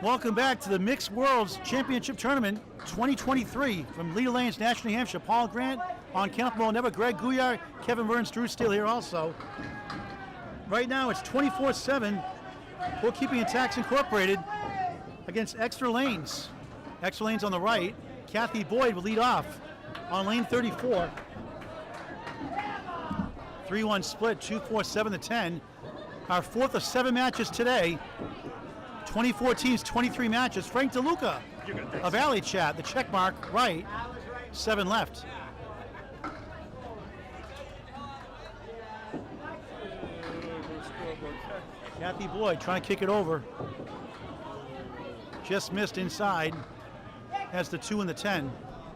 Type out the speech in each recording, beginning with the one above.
Welcome back to the Mixed Worlds Championship Tournament 2023 from Leda Lanes, Nashua, New Hampshire. Paul Grant on Campbell, Never, Greg Gouillart, Kevin Burns, Drew Steele here also. Right now it's 24-7, Bookkeeping and Tax Incorporated against Exeter Lanes. Exeter Lanes on the right. Cathy Boyd will lead off on lane 34. 3-1 split, 2-4-7-10. Our fourth of 7 matches today. 24 teams, 23 matches. Frank DeLuca of Allie chat, the check mark right, 7 left. Cathy Boyd trying to kick it over. Just missed inside. Has the 2 and the 10.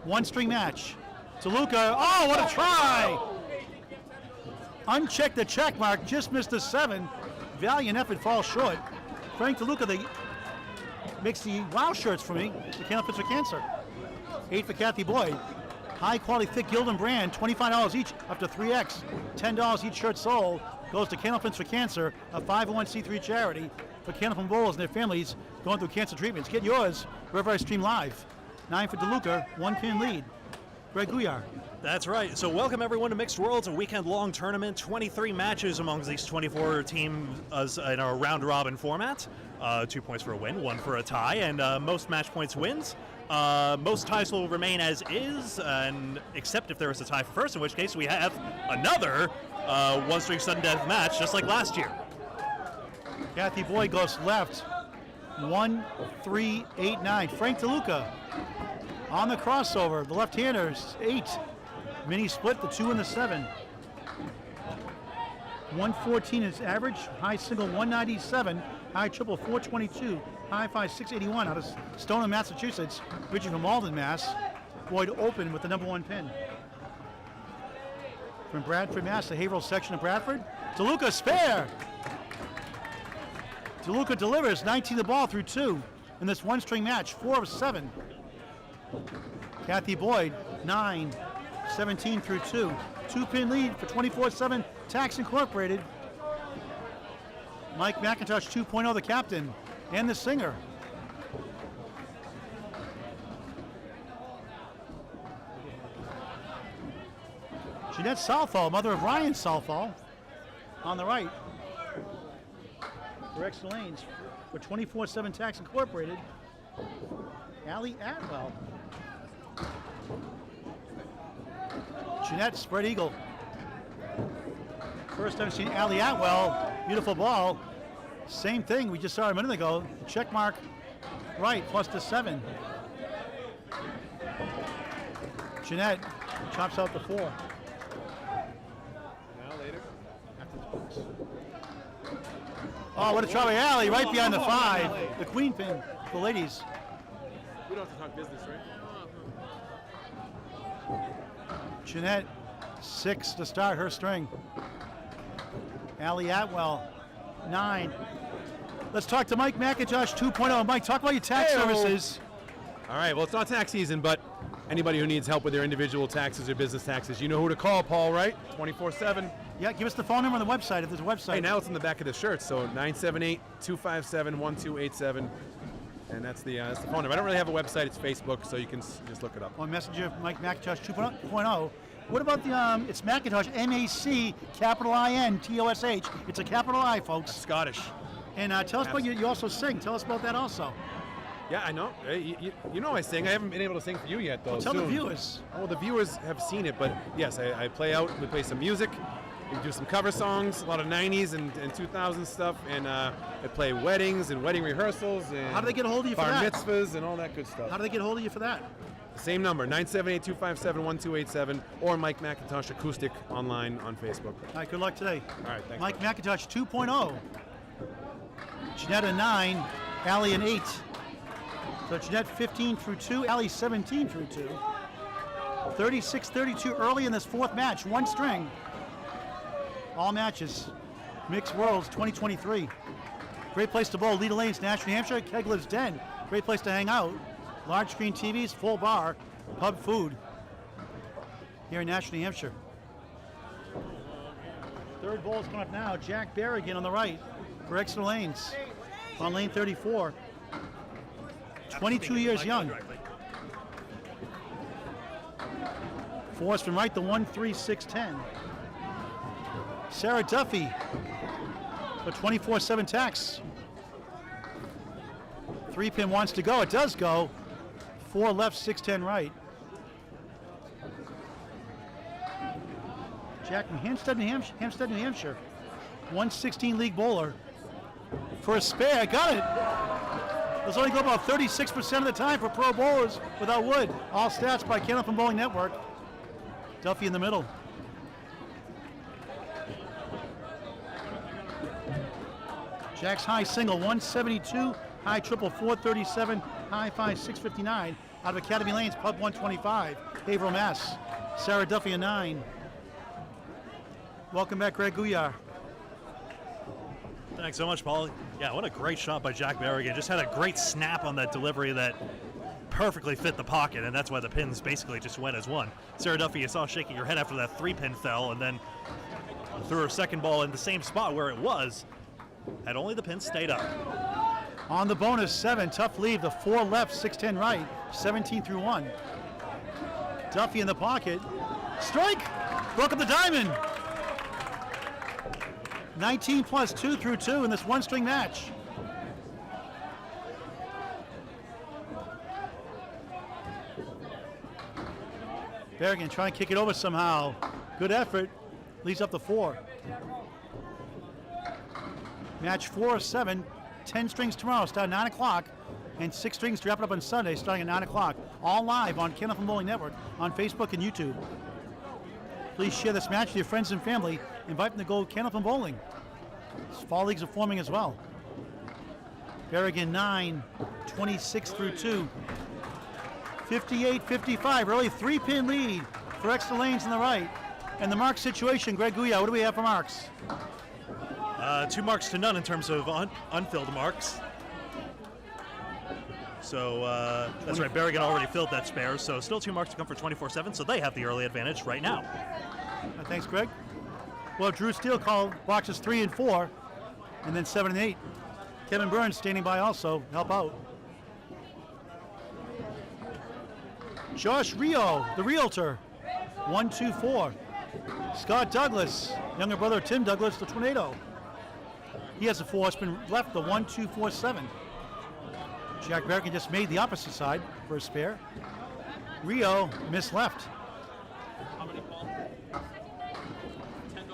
One string match. DeLuca, oh, what a try! Unchecked the check mark, just missed the 7. Valiant effort, falls short. Frank DeLuca makes the wow shirts for me. The Candle for Cancer. 8 for Cathy Boyd. High quality thick Gildan brand, $25 each up to 3X. $10 each shirt sold goes to Candleprints for Cancer, a 501c3 charity for candlepin bowlers and their families going through cancer treatments. Get yours wherever I stream live. 9 for DeLuca, 1-pin lead. Greg Gouillart. That's right. So welcome everyone to Mixed Worlds, a weekend-long tournament. 23 matches amongst these 24 teams in a round-robin format. 2 points for a win, 1 for a tie, and most match points wins. Most ties will remain as is, and except if there is a tie for first, in which case we have another one-string sudden death match, just like last year. Cathy Boyd goes left. 1, 3, 8, 9. Frank DeLuca on the crossover. The left-handers, 8. Mini split, the 2 and the 7. 114 is average. High single 197. High triple 422. High five 681 out of Stoneham, Massachusetts. Reaching from Malden, Mass. Boyd open with the number 1 pin. From Bradford, Mass, the Haverhill section of Bradford. DeLuca spare. DeLuca delivers 19 the ball through 2 in this one-string match. 4 of 7. Cathy Boyd 9. 17 through 2. 2-pin lead for 24-7 Tax Incorporated. Mike McIntosh 2.0, the captain and the singer. Jeannette Southall, mother of Ryan Southall, on the right. For Exeter Lanes for 24-7 Tax Incorporated. Allie Atwell. Jeannette, spread eagle. First time seen Allie Atwell, beautiful ball. Same thing we just saw a minute ago. Check mark right, plus the 7. Jeannette chops out the 4. Now later. Oh, what a try by Allie, right behind the 5. The queen pin, the ladies. We don't have to talk business, right? Jeannette, 6 to start her string. Allie Atwell, 9. Let's talk to Mike McIntosh 2.0. Mike, talk about your tax services. All right, well, it's not tax season, but anybody who needs help with their individual taxes or business taxes, you know who to call, Paul, right? 24/7. Yeah, give us the phone number on the website if there's a website. Hey, now it's on the back of the shirt, so 978-257-1287. And that's the phone number. I don't really have a website. It's Facebook, so you can just look it up. On Messenger, Mike McIntosh 2.0. What about the, it's Macintosh, M-A-C, capital I-N-T-O-S-H. It's a capital I, folks. Scottish. And tell us about, you also sing. Tell us about that also. Yeah, I know. You know I sing. I haven't been able to sing for you yet, though. Well, tell the viewers. Well, the viewers have seen it, but yes, I play out. We play some music. We do some cover songs, a lot of 90s and 2000s stuff, and I play weddings and wedding rehearsals and how do they get a hold of you for that? Bar mitzvahs and all that good stuff. How do they get a hold of you for that? Same number, 978-257-1287, or Mike McIntosh Acoustic online on Facebook. All right, good luck today. All right, thanks. Mike McIntosh 2.0. Jeannette a 9, Allie an 8. So Jeannette 15 through 2, Allie 17 through 2. 36-32 early in this fourth match, one string. All matches, Mixed Worlds 2023. Great place to bowl, Leda Lanes, Nashua, New Hampshire, Kegler's Den. Great place to hang out. Large screen TVs, full bar, pub food here in Nashua, New Hampshire. Third ball is coming up now. Jack Berrigan on the right for Exeter Lanes on lane 34. 22 years young. Force from right, the 1-3-6-10. Sarah Duffy for 24/7 tax. 3-pin wants to go. It does go. 4 left, 6-10 right. Jack from Hampstead, New Hampshire. 116 league bowler. For a spare, got it. Those only go about 36% of the time for pro bowlers without wood. All stats by Candlepin Bowling Network. Duffy in the middle. Jack's high single 172, high triple 437, high five 659 out of Academy Lanes, pub 125, Haverhill, Mass. Sarah Duffy a 9. Welcome back, Greg Gouillart. Thanks so much, Paul. Yeah, what a great shot by Jack Berrigan. Just had a great snap on that delivery that perfectly fit the pocket, and that's why the pins basically just went as one. Sarah Duffy, you saw shaking her head after that 3-pin fell, and then threw her second ball in the same spot where it was. Had only the pins stayed up. On the bonus, 7, tough leave, the 4 left, 6-10 right, 17 through 1. Duffy in the pocket. Strike! Broke up the diamond. 19 plus 2 through 2 in this one-string match. Berrigan trying to kick it over somehow. Good effort. Leads up to 4. Match 4 of 7. 10 strings tomorrow, start at 9 o'clock. And 6 strings to wrap it up on Sunday, starting at 9 o'clock. All live on Candlepin Bowling Network on Facebook and YouTube. Please share this match with your friends and family. Invite them to go Candlepin Bowling. Fall leagues are forming as well. Berrigan 9, 26 through 2. 58-55, early 3-pin lead for Exeter Lanes on the right. And the mark situation, Greg Gouillart, what do we have for marks? 2 marks to none in terms of unfilled marks. So that's right, Berrigan already filled that spare, so still 2 marks to come for 24/7, so they have the early advantage right now. Thanks, Greg. Well, Drew Steele called boxes 3 and 4, and then 7 and 8. Kevin Burns standing by also to help out. Josh Rio, the realtor, 1-2-4. Scott Douglas, younger brother of Tim Douglas, the tornado. He has a 4-spin left, the 1-2-4-7. Jack Berrigan just made the opposite side for a spare. Rio missed left. How many, Paul? $10.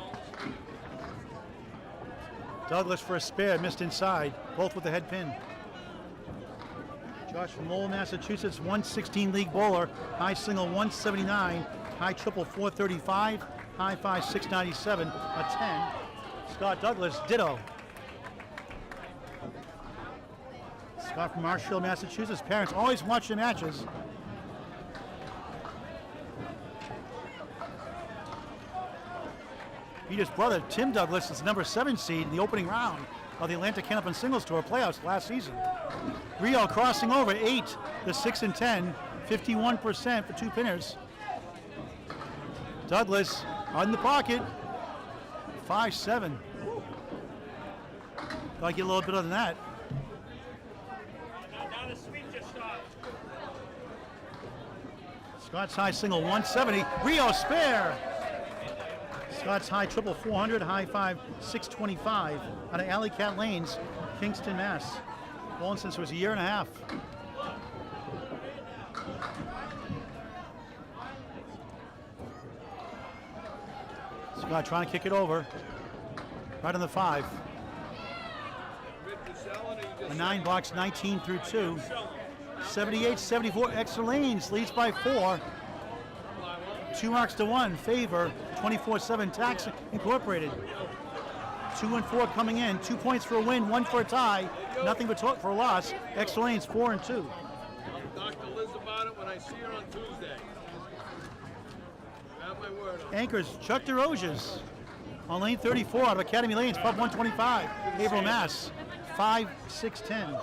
Douglas for a spare, missed inside, both with the head pin. Josh from Lowell, Massachusetts, 116 league bowler, high single 179, high triple 435, high five 697, a 10. Scott Douglas, ditto. Scott from Marshfield, Massachusetts, parents always watch the matches. Beat his brother, Tim Douglas, is the number 7 seed in the opening round of the Atlantic Candlepin Singles Tour playoffs last season. Rio crossing over 8, the 6 and 10, 51% for 2 pinners. Douglas on the pocket, 5-7. Gotta get a little bit other than that. Now the sweep just stopped. Scott's high single 170, Rio spare. Scott's high triple 400, high five 625 out of Allie Cat Lanes, Kingston, Mass. Bowling since it was a year and a half. Scott trying to kick it over. Right on the 5. A 9 box, 19 through 2. 78-74, Exeter Lanes leads by 4. 2 marks to 1, favor 24/7 Tax Incorporated. 2 and 4 coming in, 2 points for a win, 1 for a tie, nothing but for a loss. Exeter Lanes 4 and 2. Talk to Liz about it when I see her on Tuesday. Have my word on it. Anchors Chuck DeRosiers on lane 34 out of Academy Lanes, pub 125, Haverhill, Mass. 5-6-10.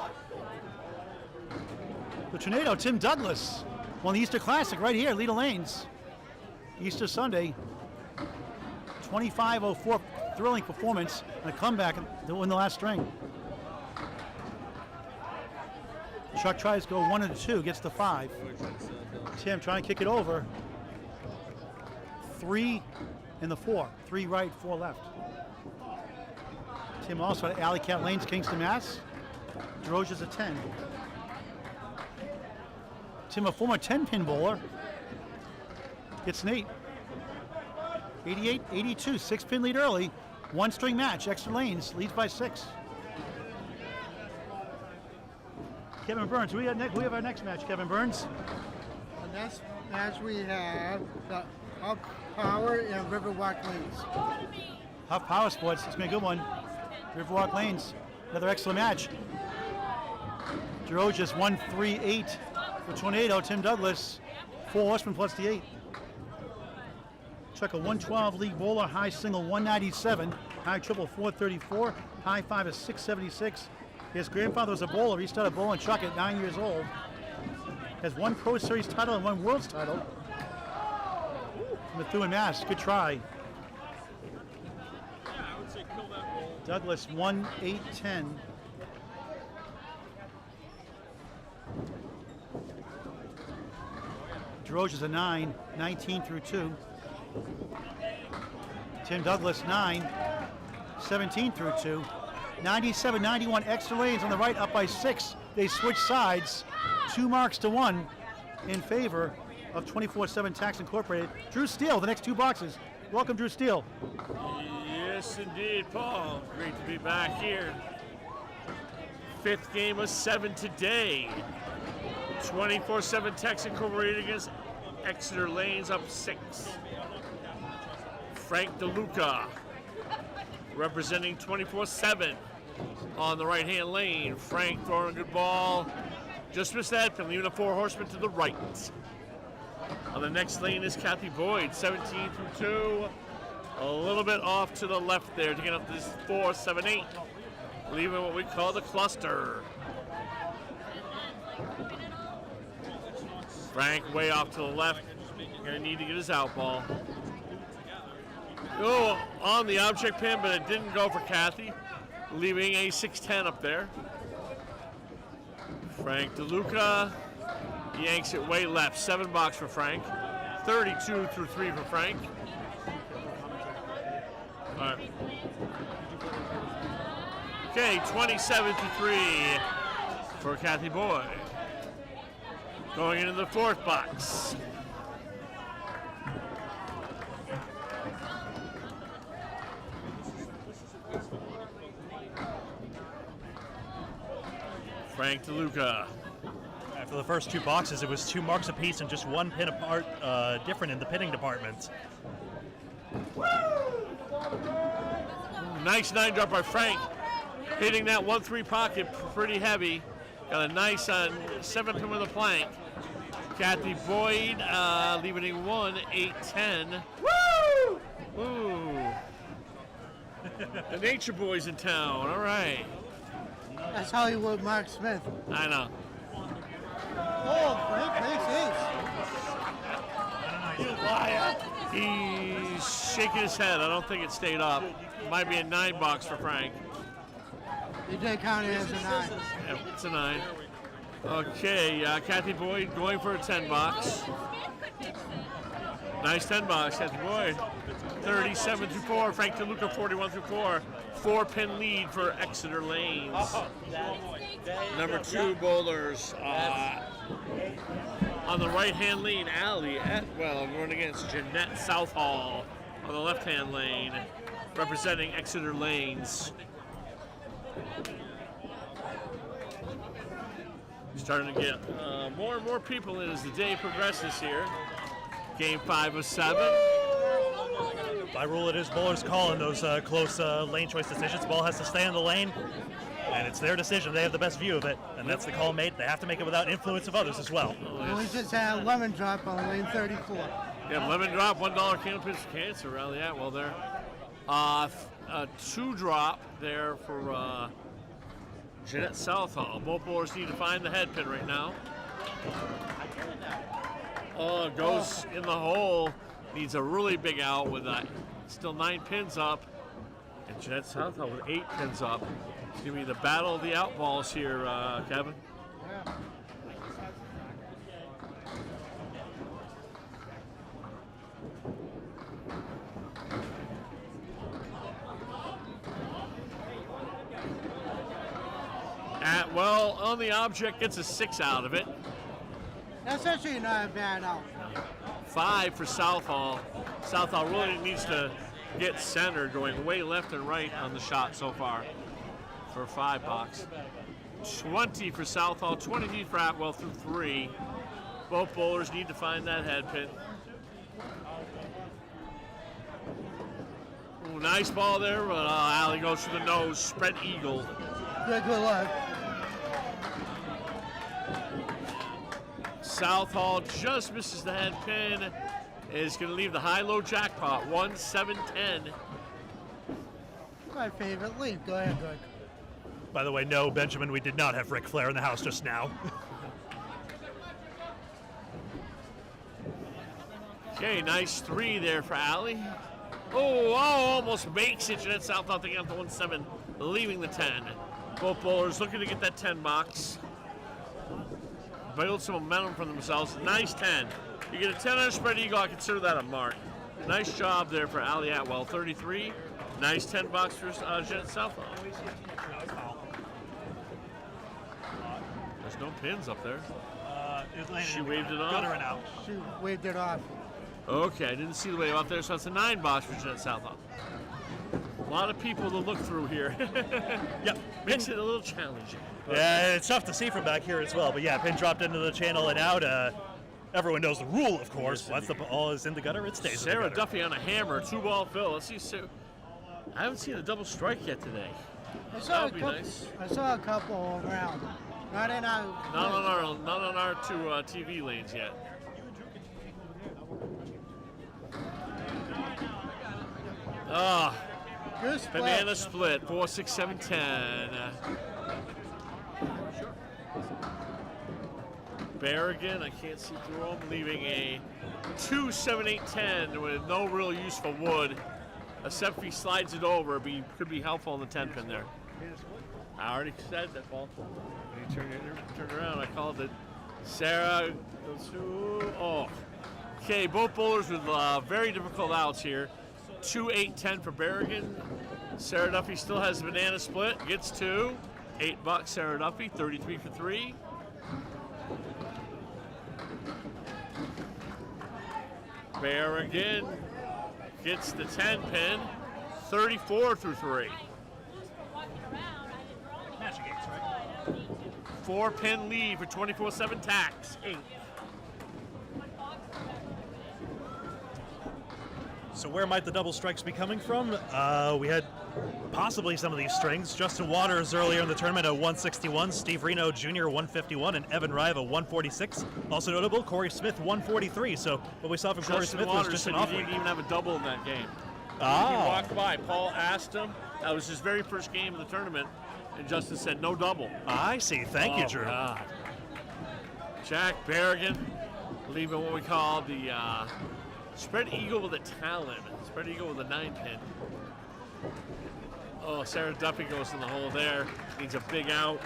The tornado, Tim Douglas, won the Easter Classic right here, Leda Lanes. Easter Sunday, 25-04, thrilling performance and a comeback to win the last string. Chuck tries to go 1 and 2, gets the 5. Tim trying to kick it over. 3 and the 4. 3 right, 4 left. Tim also at Allie Cat Lanes, Kingston, Mass. Desrosiers a 10. Tim, a former 10-pin bowler, gets an 8. 88-82, 6-pin lead early. 1-string match, Exeter Lanes leads by 6. Kevin Burns, we have our next match, Kevin Burns. The next match we have the Huff Power and Riverwalk Lanes. Huff Power Sports, it's been a good one. Riverwalk Lanes, another excellent match. Desrosiers 1-3-8 for Tornado, Tim Douglas, 4 horsemen plus the 8. Chuck a 112 league bowler, high single 197, high triple 434, high 5 is 676. His grandfather was a bowler. He started bowling Chuck at 9 years old. Has 1 Pro Series title and 1 World's title. Methuen, Mass. Good try. Douglas 1-8-10. Desrosiers a 9, 19 through 2. Tim Douglas 9, 17 through 2. 97-91 Exeter Lanes on the right, up by 6. They switch sides, 2 marks to 1 in favor of 24/7 Tax Incorporated. Drew Steele, the next 2 boxes. Welcome, Drew Steele. Yes, indeed, Paul. Great to be back here. 5th game of 7 today. 24/7 Tax Incorporated against Exeter Lanes, up 6. Frank DeLuca representing 24/7 on the right-hand lane. Frank throwing a good ball. Just missed that, and leaving a 4 horseman to the right. On the next lane is Cathy Boyd, 17 through 2. A little bit off to the left there to get up this 4, 7, 8. Leaving what we call the cluster. Frank way off to the left. Gonna need to get his out ball. Oh, on the object pin, but it didn't go for Cathy, leaving a 6-10 up there. Frank DeLuca yanks it way left. 7 box for Frank. 32 through 3 for Frank. All right. Okay, 27 to 3 for Cathy Boyd. Going into the 4th box. Frank DeLuca. After the first 2 boxes, it was 2 marks apiece and just 1 pin apart, different in the pinning department. Nice 9 drop by Frank. Hitting that 1-3 pocket pretty heavy. Got a nice 7 pin with a plank. Cathy Boyd leaving a 1, 8, 10. Woo! Ooh. The Nature Boys in town. All right. That's Hollywood Mark Smith. I know. Oh, Frank, You liar. He's shaking his head. I don't think it stayed up. Might be a 9 box for Frank. He did count it as a 9. Yep, it's a 9. Okay, Cathy Boyd going for a 10 box. Nice 10 box, Cathy Boyd. 37 through 4. Frank DeLuca 41 through 4. 4-pin lead for Exeter Lanes. Number 2 bowlers on the right-hand lane, Allie Atwell going against Jeannette Southall on the left-hand lane, representing Exeter Lanes. Starting to get more and more people in as the day progresses here. Game 5 of 7. By rule, it is bowler's call in those close lane choice decisions. Ball has to stay in the lane, and it's their decision. They have the best view of it, and that's the call made. They have to make it without influence of others as well. Well, we just had a lemon drop on lane 34. Yeah, lemon drop, $1 cannabis cancer rally Atwell there. A 2 drop there for Jeannette Southall. Both bowlers need to find the head pin right now. Oh, it goes in the hole. Needs a really big out with still 9 pins up. And Jeannette Southall with 8 pins up. It's going to be the battle of the out balls here, Kevin. Yeah. Atwell on the object gets a 6 out of it. That's actually not a bad out. 5 for Southall. Southall really needs to get center, going way left and right on the shot so far for $5. 20 for Southall, 20 for Atwell through 3. Both bowlers need to find that head pin. Ooh, nice ball there, but Allie goes for the nose, spread eagle. Good luck. Southall just misses the head pin. Is going to leave the high-low jackpot, 1-7-10. My favorite lead. Go ahead, Greg. By the way, no, Benjamin, we did not have Ric Flair in the house just now. Okay, nice 3 there for Allie. Oh, almost makes it. Jeannette Southall taking out the 1-7, leaving the 10. Both bowlers looking to get that 10 box. Build some momentum for themselves. Nice 10. You get a 10 on a spread eagle, I consider that a mark. Nice job there for Allie Atwell, 33. Nice 10 box for Jeannette Southall. There's no pins up there. She waved it off. Gutter and out. She waved it off. Okay, I didn't see the wave off there, so it's a 9 box for Jeannette Southall. A lot of people to look through here. Yep. Makes it a little challenging. Yeah, it's tough to see from back here as well. But yeah, pin dropped into the channel and out. Everyone knows the rule, of course. Once the ball is in the gutter, it stays in the Sarah gutter. Duffy on a hammer, 2-ball fill. Let's see. I haven't seen a double strike yet today. That would be nice. I saw a couple around. Not in our. Not on our 2 TV lanes yet. Good split. Banana split, 4, 6, 7, 10. Berrigan, I can't see through him, leaving a 2, 7, 8, 10 with no real use for wood. Except if he slides it over, could be helpful on the 10 pin there. I already said that, Paul. When you turn around, I called it. Sarah goes to, okay, both bowlers with very difficult outs here. 2, 8, 10 for Berrigan. Sarah Duffy still has the banana split, gets 2. $8 Sarah Duffy, 33 for 3. Berrigan gets the 10 pin, 34 through 3. 4 pin lead for 24/7 tax, 8. So where might the double strikes be coming from? We had possibly some of these strings. Justin Waters earlier in the tournament at 161, Steve Reno Jr. 151, and Evan Rive at 146. Also notable, Corey Smith 143. So what we saw from Corey Justin Smith Waters was just an said off he week. didn't even have a double in that game. He Ah, walked by. Paul asked him. That was his very first game of the tournament, and Justin said no double. I see. Thank you, Drew. God. Jack Berrigan leaving what we call the spread eagle with a talon. Spread eagle with a 9 pin. Oh, Sarah Duffy goes in the hole there. Needs a big out.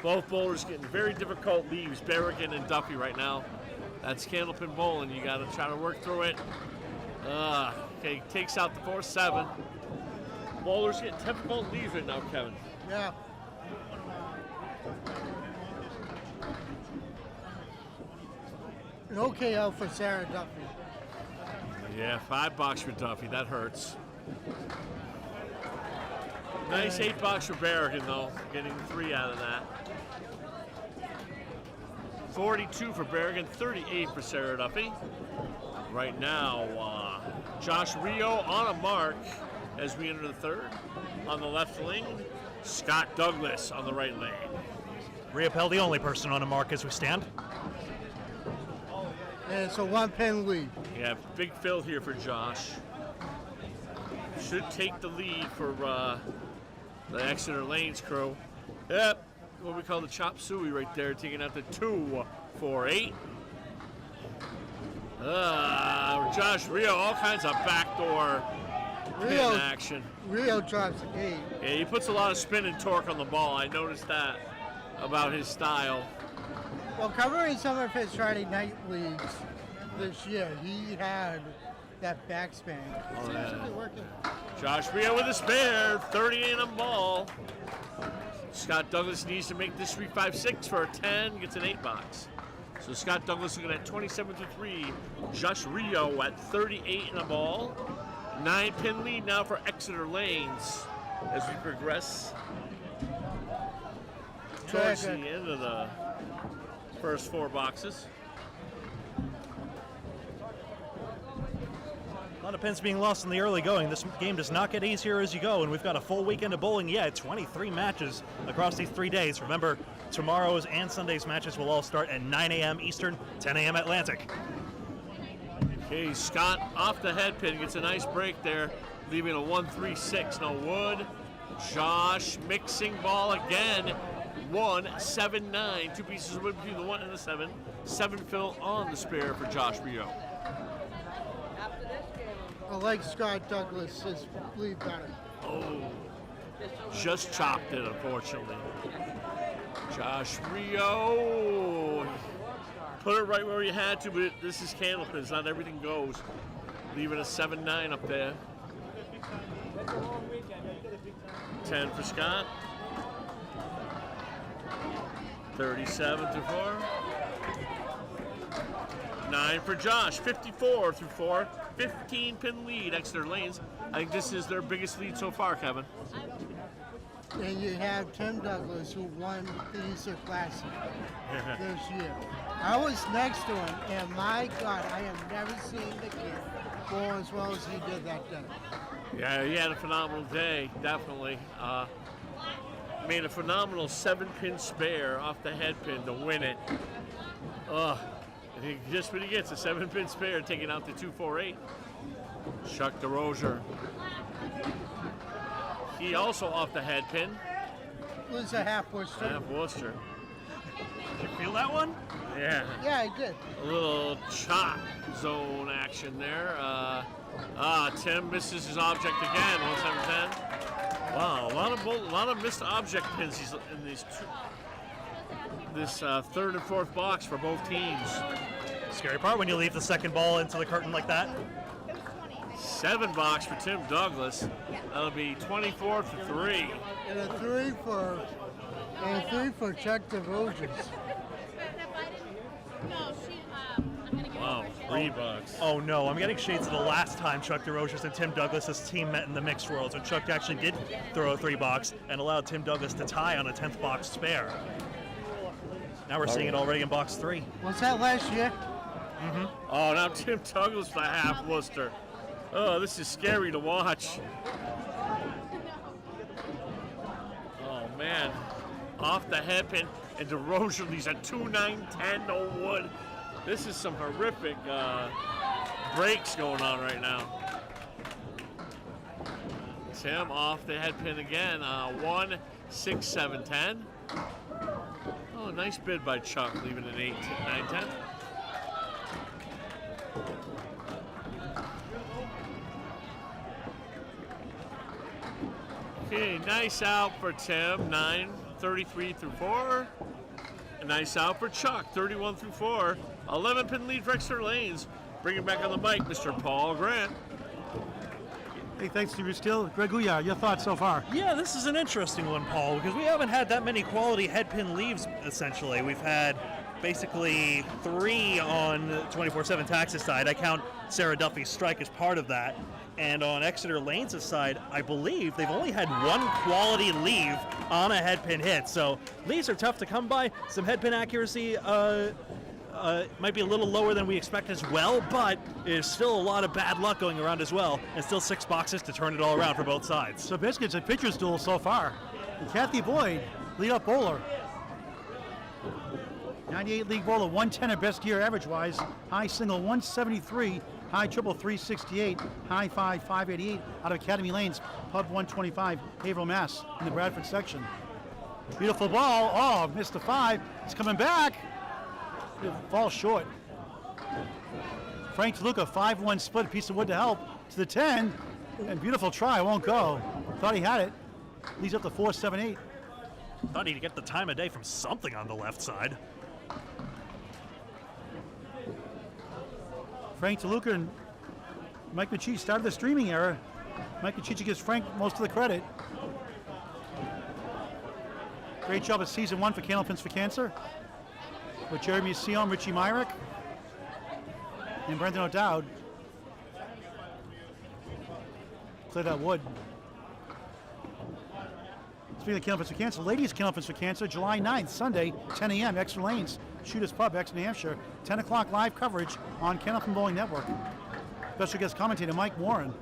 Both bowlers getting very difficult leaves, Berrigan and Duffy right now. That's candlepin bowling. You got to try to work through it. Okay, takes out the 4-7. Bowlers getting difficult leaves right now, Kevin. Yeah. An okay out for Sarah Duffy. Yeah, $5 for Duffy. That hurts. Nice $8 for Berrigan, though, getting 3 out of that. 42 for Berrigan, 38 for Sarah Duffy. Right now, Josh Rio on a mark as we enter the third. On the left lane, Scott Douglas on the right lane. Riopelle, the only person on a mark as we stand. And it's a 1-pin lead. Yeah, big fill here for Josh. Should take the lead for the Exeter Lanes crew. Yep, what we call the chop suey right there, taking out the 2-4-8. Josh Rio, all kinds of backdoor pin action. Rio drops the 8. Yeah, he puts a lot of spin and torque on the ball. I noticed that. about his style. Well, covering some of his Friday night leagues this year, he had that backspan. Oh, Seems to yeah. be working. Josh Rio with a spare, 38 on ball. Scott Douglas needs to make this 3-5-6 for a 10, gets an 8 box. So Scott Douglas looking at 27-3. Josh Rio at 38 in a ball. 9-pin lead now for Exeter Lanes as we progress towards the end of the first 4 boxes. A lot of pins being lost in the early going. This game does not get easier as you go, and we've got a full weekend of bowling yet. 23 matches across these 3 days. Remember, tomorrow's and Sunday's matches will all start at 9 a.m. Eastern, 10 a.m. Atlantic. Okay, Scott off the head pin, gets a nice break there, leaving a 1-3-6, no wood. Josh mixing ball again, 1-7-9, 2 pieces of wood between the 1 and the 7. 7 fill on the spare for Josh Rio. I like Scott Douglas's lead better. Oh, just chopped it, unfortunately. Josh Rio, put it right where you had to, but this is candlepins, not everything goes. Leaving a 7-9 up there. 10 for Scott. 37-4. 9 for Josh, 54-4. 15-pin lead, Exeter Lanes. I think this is their biggest lead so far, Kevin. And you have Tim Douglas, who won the Easter Classic this year. I was next to him, and my God, I have never seen the kid bowl as well as he did that day. Yeah, he had a phenomenal day, definitely. Made a phenomenal 7-pin spare off the head pin to win it. Just what he gets, a 7-pin spare, taking out the 2-4-8. Chuck DeRosier. He also off the head pin. Lose a half Worcester. Half Worcester. Did you feel that one? Yeah. Yeah, I did. A little chop zone action there. Tim misses his object again, 1-7-10. Wow, a lot of missed object pins in these this third and fourth box for both teams. Scary part when you leave the second ball into the curtain like that. 7 box for Tim Douglas. That'll be 24-3. And a 3 for Chuck DeRosiers. Wow, 3 bucks. Oh no, I'm getting shades of the last time Chuck DeRosiers and Tim Douglas' team met in the mixed worlds, when Chuck actually did throw a 3 box and allowed Tim Douglas to tie on a 10th box spare. Now we're seeing it already in box 3. Was that last year? Mm-hmm. Oh, now Tim Douglas for half Worcester. Oh, this is scary to watch. Oh man, off the head pin, and DeRosier leaves a 2-9-10, no wood. This is some horrific breaks going on right now. Tim off the head pin again, 1-6-7-10. Oh, nice bid by Chuck, leaving an 8-9-10. Okay, nice out for Tim, 9-33-4. A nice out for Chuck, 31-4. 11-pin lead for Exeter Lanes. Bringing back on the mic, Mr. Paul Grant. Hey, thanks to you, Steele. Greg Gouillart, your thoughts so far? Yeah, this is an interesting one, Paul, because we haven't had that many quality head pin leaves, essentially. We've had basically 3 on 24/7 Tax's side. I count Sarah Duffy's strike as part of that. And on Exeter Lanes' side, I believe they've only had 1 quality leave on a head pin hit. So leaves are tough to come by. Some head pin accuracy might be a little lower than we expect as well, but there's still a lot of bad luck going around as well, and still 6 boxes to turn it all around for both sides. So basically it's a pitcher's duel so far. And Cathy Boyd, lead-up bowler. 98 league bowler, 110 at best year average-wise. High single 173, high triple 368, high 588 out of Academy Lanes, pub 125, Haverhill, Mass. In the Bradford section. Beautiful ball. Oh, missed the 5. It's coming back. It falls short. Frank DeLuca, 5-1 split, piece of wood to help to the 10. And beautiful try, won't go. Thought he had it. Leads up to 4-7-8. Thought he'd get the time of day from something on the left side. Frank DeLuca and Mike Machici started the streaming era. Mike Machici gives Frank most of the credit. Great job at season 1 for Candlepins for Cancer with Jeremy Sion, Richie Myrick, and Brendan O'Dowd. Clear that wood. Speaking of Candlepins for Cancer, ladies Candlepins for Cancer, July 9th, Sunday, 10 a.m., Exeter Lanes, Shooters Pub, Exeter, New Hampshire, 10 o'clock live coverage on Candlepin Bowling Network. Special guest commentator Mike Warren.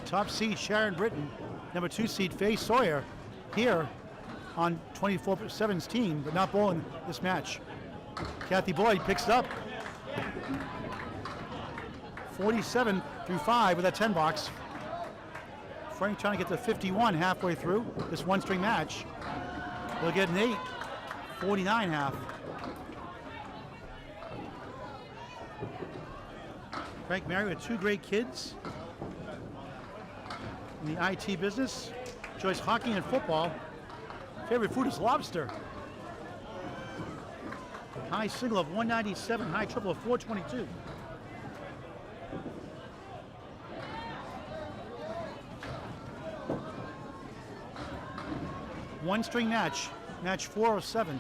Top seed Sharon Britton, number 2 seed Faye Sawyer, here on 24/7's team, but not bowling this match. Cathy Boyd picks it up. 47 through 5 with that 10 box. Frank trying to get to 51 halfway through this one-string match. They'll get an 8, 49 half. Frank married with 2 great kids in the IT business. Enjoys hockey and football. Favorite food is lobster. High single of 197, high triple of 422. One string match, match 4 of 7.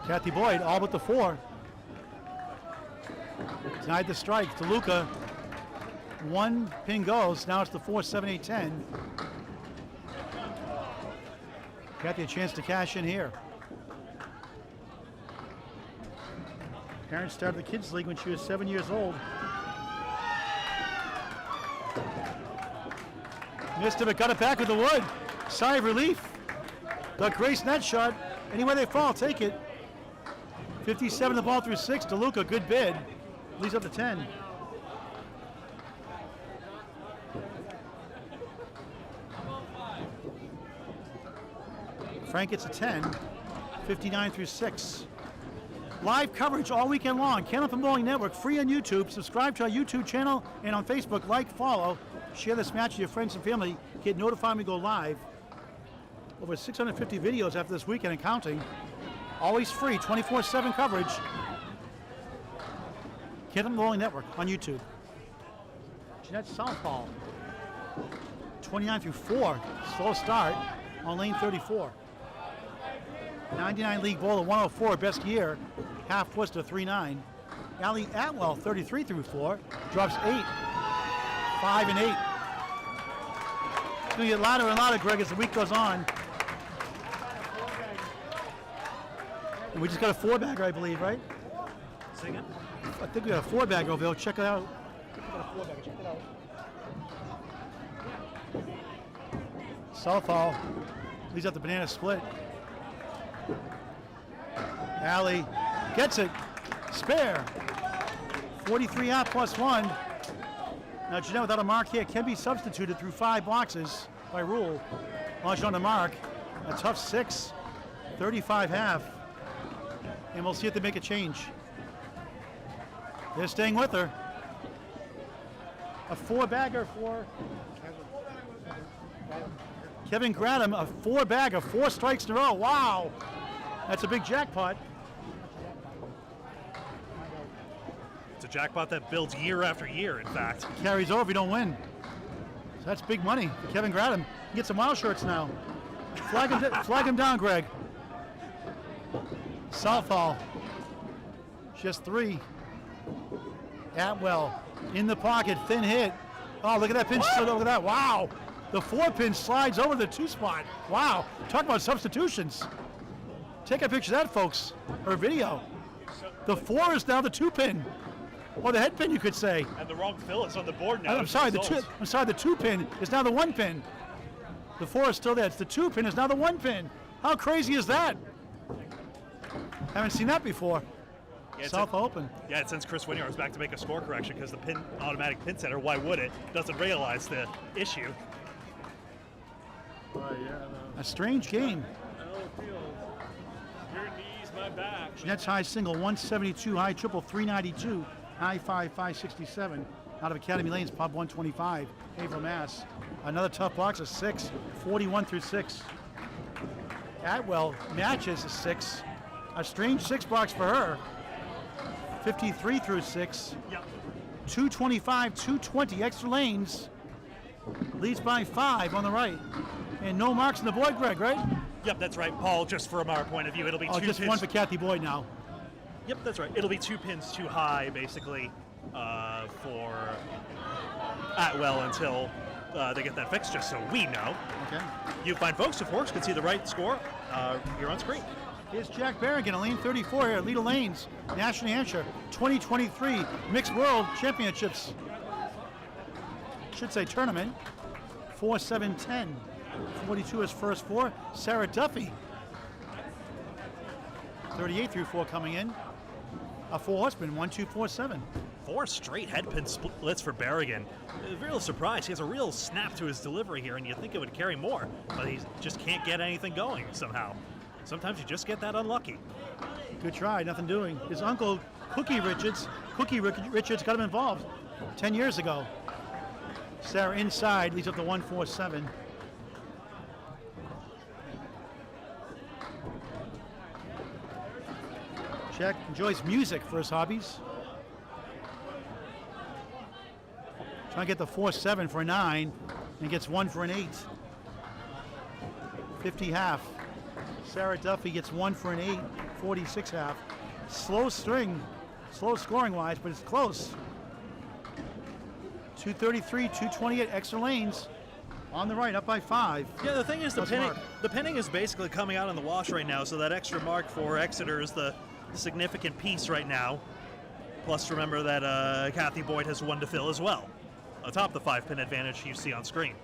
Cathy Boyd, all but the 4. Denied the strike. DeLuca, 1 pin goes. Now it's the 4, 7, 8, 10. Cathy a chance to cash in here. Parents started the kids league when she was 7 years old. Missed it, but got it back with the wood. Sigh of relief. The Grace net shot. Anywhere they fall, take it. 57 the ball through 6. DeLuca, good bid. Leads up to 10. Frank gets a 10. 59 through 6. Live coverage all weekend long. Candlepin Bowling Network, free on YouTube. Subscribe to our YouTube channel and on Facebook. Like, follow. Share this match with your friends and family. Get notified when we go live. Over 650 videos after this weekend and counting. Always free, 24/7 coverage. Candlepin Bowling Network on YouTube. Jeannette Southall. 29 through 4. Slow start on lane 34. 99 league bowler, 104, best year. Half was to 3-9. Allie Atwell, 33 through 4. Drops 8. 5 and 8. It's going to get louder and louder, Greg, as the week goes on. And we just got a 4-bagger, I believe, right? Say again? I think we got a 4-bagger over there. Check it out. We got a 4-bagger. Check it out. Southall leads up the banana split. Allie gets it. Spare. 43 out plus 1. Now Jeannette without a mark here can be substituted through 5 boxes by rule. Launch on the mark. A tough 6. 35 half. And we'll see if they make a change. They're staying with her. A 4-bagger for Kevin Gradham. A 4-bagger, 4 strikes in a row. Wow. That's a big jackpot. It's a jackpot that builds year after year, in fact. Carries over if you don't win. So that's big money for Kevin Gradham. He gets some wild shirts now. Flag him down, Greg. Southall. Just 3. Atwell in the pocket, thin hit. Oh, look at that pinch. Look at that. Wow. The 4 pin slides over the 2 spot. Wow. Talk about substitutions. Take a picture of that, folks, or video. The 4 is now the 2 pin. Or the head pin, you could say. And the wrong fill is on the board now. I'm sorry, the 2 pin is now the 1 pin. The 4 is still there. It's the 2 pin is now the 1 pin. How crazy is that? Haven't seen that before. Yeah, South open. Yeah, since Chris Winyard was back to make a score correction because the automatic pin setter, why would it? Doesn't realize the issue. A strange game. Your knees, my back. Jeanette's high single 172, high triple 392, high 5 567. out of Academy Lanes, pub 125, Haverhill, Mass. Another tough box, a 6, 41 through 6. Atwell matches a 6. A strange 6 box for her. 53 through 6. Yep. 225, 220, extra lanes. Leads by 5 on the right. And no marks on the board, Greg, right? Yep, that's right, Paul. Just from our point of view, it'll be Oh, two just pins. one for Cathy Boyd now. Yep, that's right. It'll be 2 pins too high, basically, for Atwell until they get that fixed, just so we know. Okay. You fine folks, of course, can see the right score here on screen. Here's Jack Berrigan, lane 34 here, Leda Lanes, Nashua, New Hampshire, 2023 Mixed World Championships. Should say tournament. 4-7-10. 42 is first 4. Sarah Duffy. 38 through 4 coming in. A 4 horseman, 1-2-4-7. 4 straight headpin splits for Berrigan. A real surprise. He has a real snap to his delivery here, and you'd think it would carry more, but he just can't get anything going somehow. Sometimes you just get that unlucky. Good try, nothing doing. His uncle, Cookie Richards got him involved 10 years ago. Sarah inside, leads up to 1-4-7. Jack enjoys music for his hobbies. Trying to get the 4-7 for a 9 and gets 1 for an 8. 50 half. Sarah Duffy gets 1 for an 8, 46 half. Slow string, slow scoring wise, but it's close. 233, 228 extra lanes on the right, up by 5. Yeah, the thing is, Plus mark. the pinning is basically coming out on the wash right now, so that extra mark for Exeter is the significant piece right now. Plus, remember that Cathy Boyd has 1 to fill as well, atop the 5-pin advantage you see on screen.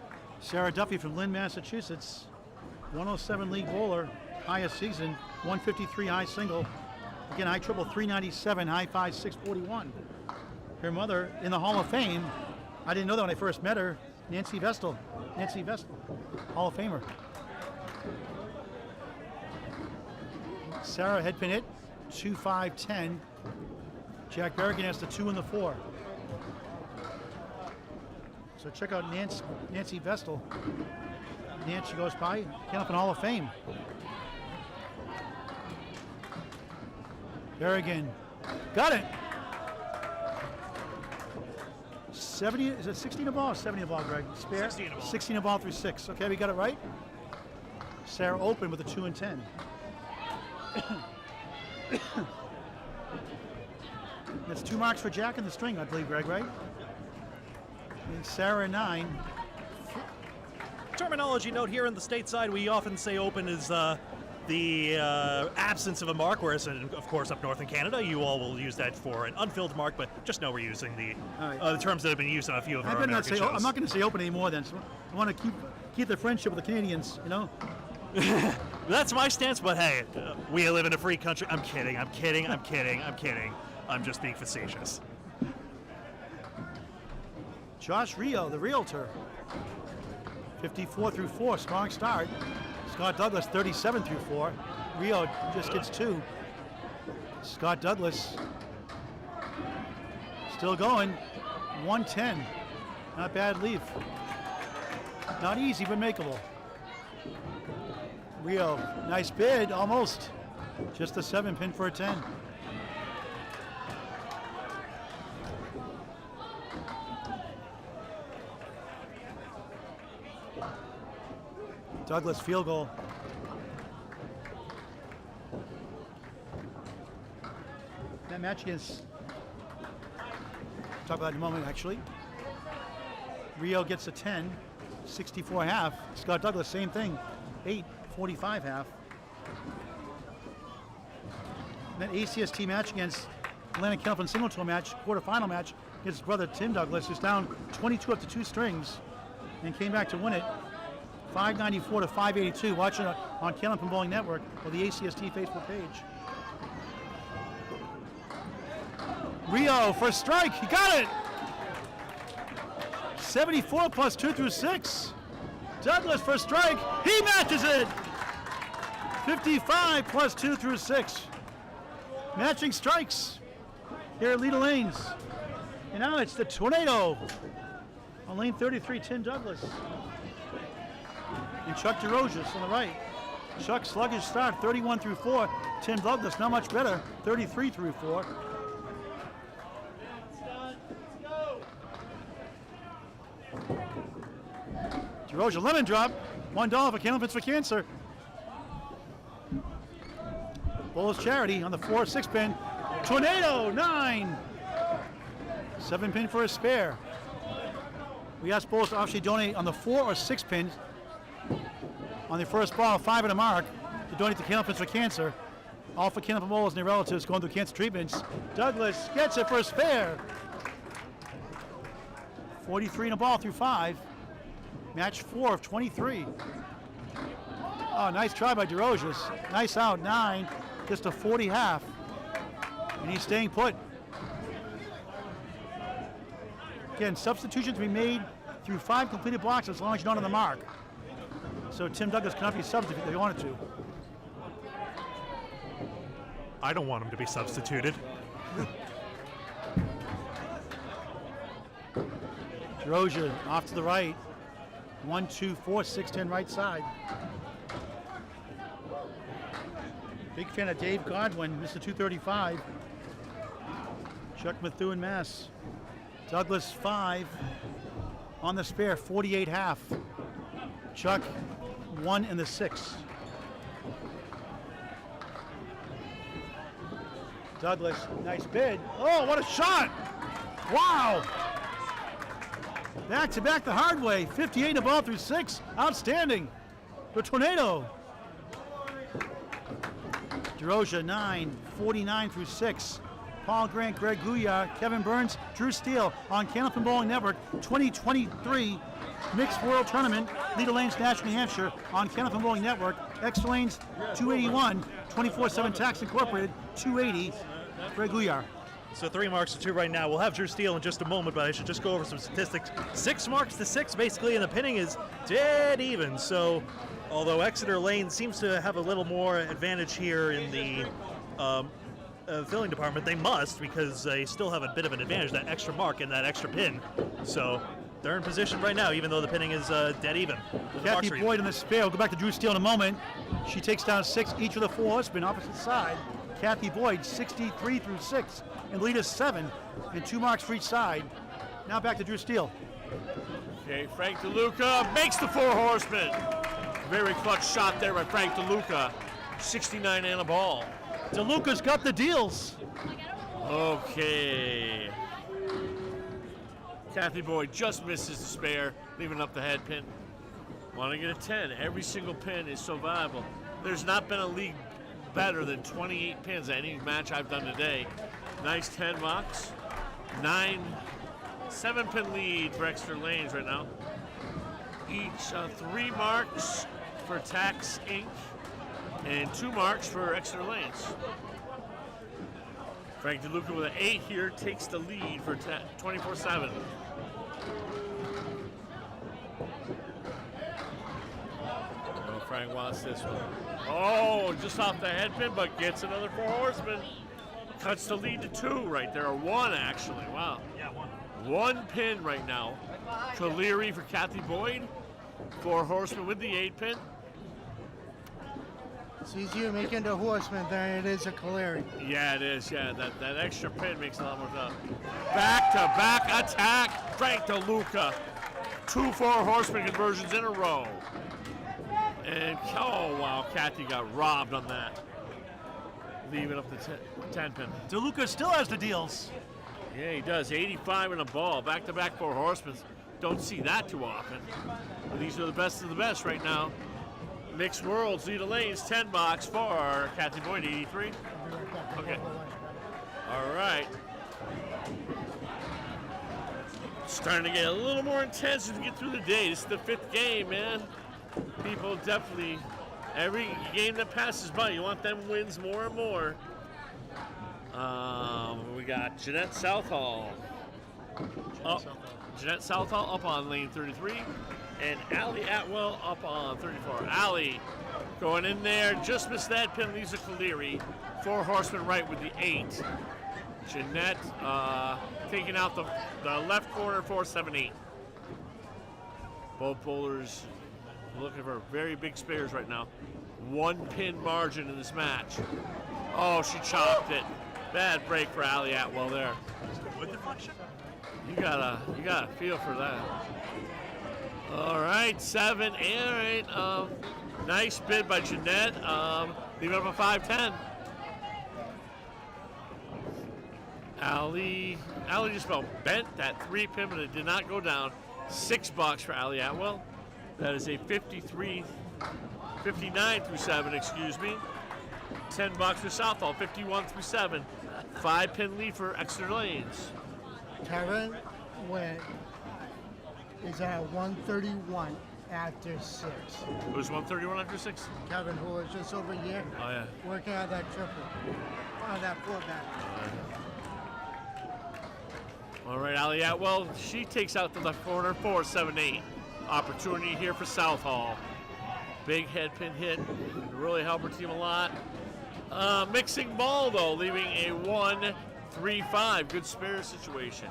Sarah Duffy from Lynn, Massachusetts. 107 league bowler, highest season, 153 high single. Again, high triple 397, high 5 641. Her mother in the Hall of Fame. I didn't know that when I first met her. Nancy Vestal, Hall of Famer. Sarah headpin hit, 2-5-10. Jack Berrigan has the 2 and the 4. So check out Nancy Vestal. Nancy goes by, came up in Hall of Fame. Berrigan, got it. 70, is it 16 a ball or 70 a ball, Greg? Spare? 16 a ball. 16 a ball through 6. Okay, we got it right. Sarah open with a 2 and 10. That's 2 marks for Jack in the string, I believe, Greg, right? And Sarah 9. Terminology note here on the stateside, we often say open is the absence of a mark, whereas, of course, up north in Canada, you all will use that for an unfilled mark, but just know we're using the terms that have been used on a few of our American shows. I'm not going to say open anymore then. So I want to keep the friendship with the Canadians, you know? That's my stance, but hey, we live in a free country. I'm kidding. I'm just being facetious. Josh Rio, the realtor. 54 through 4, strong start. Scott Douglas, 37 through 4. Rio just gets 2. Scott Douglas still going, 110. Not bad leave. Not easy, but makeable. Rio, nice bid, almost. Just a 7-pin for a 10. Douglas field goal. That match against, talk about it in a moment actually. Rio gets a 10, 64 half. Scott Douglas, same thing, 8, 45 half. And that ACST match against Atlantic Kelvin single tour match, quarterfinal match against his brother Tim Douglas, who's down 22 up to 2 strings and came back to win it. 594 to 582. Watch it on Kelvin Bowling Network or the ACST Facebook page. Rio for a strike. He got it. 74 plus 2 through 6. Douglas for a strike. He matches it. 55 plus 2 through 6. Matching strikes here at Leda Lanes. And now it's the Tornado on lane 33, Tim Douglas. And Chuck DeRosiers on the right. Chuck sluggish start, 31 through 4. Tim Douglas not much better, 33 through 4. DeRosier lemon drop, $1 for Candlepins for Cancer. Bowls Charity on the 4-6 pin. Tornado, 9. 7 pin for a spare. We asked bowls to actually donate on the 4 or 6 pins. On the first ball, 5 and a mark to donate to Candlepins for Cancer. All for Candlepin bowls and their relatives going through cancer treatments. Douglas gets it for a spare. 43 and a ball through 5. Match 4 of 23. Oh, nice try by DeRosiers. Nice out, 9. Just a 40 half. And he's staying put. Again, substitutions to be made through 5 completed blocks as long as you're not on the mark. So Tim Douglas cannot be substituted if he wanted to. I don't want him to be substituted. DeRosier off to the right. 1, 2, 4, 6, 10 right side. Big fan of Dave Godwin, Mr. 235. Chuck Methuen, Mass. Douglas 5 on the spare, 48 half. Chuck 1 in the 6. Douglas, nice bid. Oh, what a shot! Wow! Back to back the hard way. 58 a ball through 6. Outstanding. The Tornado. DeRosier 9, 49 through 6. Paul Grant, Greg Gouillart, Kevin Burns, Drew Steele on Candlepin Bowling Network 2023 Mixed World Tournament. Leda Lanes, Nashua, New Hampshire on Candlepin Bowling Network. Extra Lanes 281, 24/7 Tax Incorporated 280. Greg Gouillart. So 3 marks to 2 right now. We'll have Drew Steele in just a moment, but I should just go over some statistics. 6 marks to 6 basically, and the pinning is dead even. So although Exeter Lane seems to have a little more advantage here in the filling department, they must, because they still have a bit of an advantage, that extra mark and that extra pin. So they're in position right now, even though the pinning is dead even. Cathy Boyd in the spare. We'll go back to Drew Steele in a moment. She takes down 6 each of the 4 horsemen opposite side. Cathy Boyd 63 through 6 and Leda 7 and 2 marks for each side. Now back to Drew Steele. Okay, Frank DeLuca makes the 4 horsemen. Very clutch shot there by Frank DeLuca. 69 and a ball. DeLuca's got the deals. Okay. Cathy Boyd just misses the spare, leaving up the head pin. Want to get a 10. Every single pin is so valuable. There's not been a league better than 28 pins at any match I've done today. Nice 10 marks. 7-pin lead for Exeter Lanes right now. Each 3 marks for Tax Inc. and 2 marks for Exeter Lanes. Frank DeLuca with an 8 here takes the lead for 24/7. Oh, Frank wants this one. Oh, just off the head pin, but gets another 4 horsemen. Cuts the lead to 2 right there, or 1 actually. Wow. Yeah, 1. 1 pin right now. Caleri for Cathy Boyd. 4 horsemen with the 8 pin. It's easier making a horseman than it is a Caleri. Yeah, it is. Yeah, that extra pin makes a lot more tough. Back-to-back attack. Frank DeLuca. 2 4 horseman conversions in a row. And, oh, wow, Cathy got robbed on that. Leaving up the 10 pin. DeLuca still has the deals. Yeah, he does. 85 in a ball. Back-to-back 4 horsemen. Don't see that too often. But these are the best of the best right now. Mixed Worlds, Leda Lanes, 10 box for Cathy Boyd, 83. Okay. All right. Starting to get a little more intense as we get through the day. This is the 5th game, man. People definitely, every game that passes by, you want them wins more and more. We got Jeannette Southall. Jeannette Southall up on lane 33. And Allie Atwell up on 34. Allie going in there, just missed that pin, leaves a Caleri. 4 horsemen right with the 8. Jeannette taking out the left corner 4-7-8. Both bowlers looking for very big spares right now. 1 pin margin in this match. Oh, she chopped it. Bad break for Allie Atwell there. Wood deflection? You gotta feel for that. All right, 7. All right, nice bid by Jeannette. Leave it up a 5-10. Allie just about bent that 3-pin, but it did not go down. $6 for Allie Atwell. That is a 59 through 7, excuse me. $10 for Southall, 51 through 7. 5-pin lead for Exeter Lanes. Kevin is at 131 after 6. It was 131 after 6? Kevin, who was just over here Oh, yeah. working on that triple, on that full back. All right, Allie Atwell, she takes out the left corner, 4-7-8. Opportunity here for Southall. Big head pin hit, really help her team a lot. Mixing ball though, leaving a 1-3-5. Good spare situation.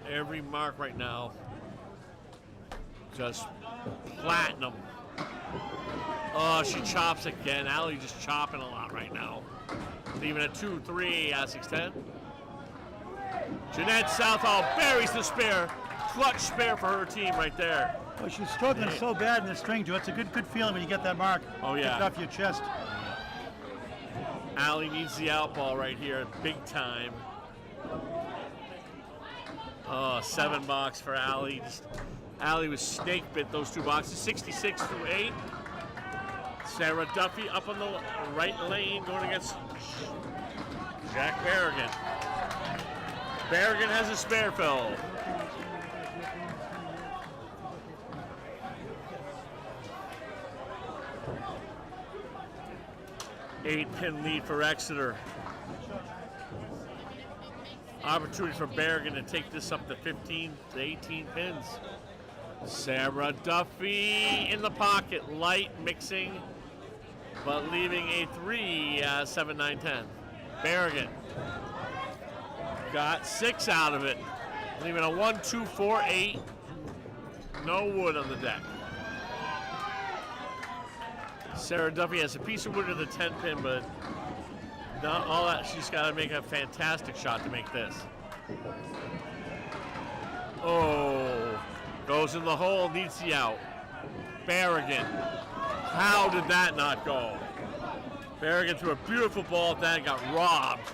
Every mark right now, just platinum. Oh, she chops again. Allie just chopping a lot right now. Leaving a 2-3, 6-10. Jeannette Southall buries the spare. Clutch spare for her team right there. Oh, she's struggling so bad in the string, Joe. It's a good feeling when you get that mark. Oh, yeah. Kicked off your chest. Allie needs the out ball right here, big time. Oh, $7 for Allie. Allie was snake bit those 2 boxes, 66 through 8. Sarah Duffy up on the right lane going against Jack Berrigan. Berrigan has a spare fill. Eight-pin lead for Exeter. Opportunity for Berrigan to take this up to 15 to 18 pins. Sarah Duffy in the pocket, light mixing, but leaving a 3, 7, 9, 10. Berrigan got 6 out of it, leaving a 1, 2, 4, 8. No wood on the deck. Sarah Duffy has a piece of wood to the 10-pin, but not all that. She's got to make a fantastic shot to make this. Oh, goes in the hole, needs the out. Berrigan, how did that not go? Berrigan threw a beautiful ball at that, got robbed.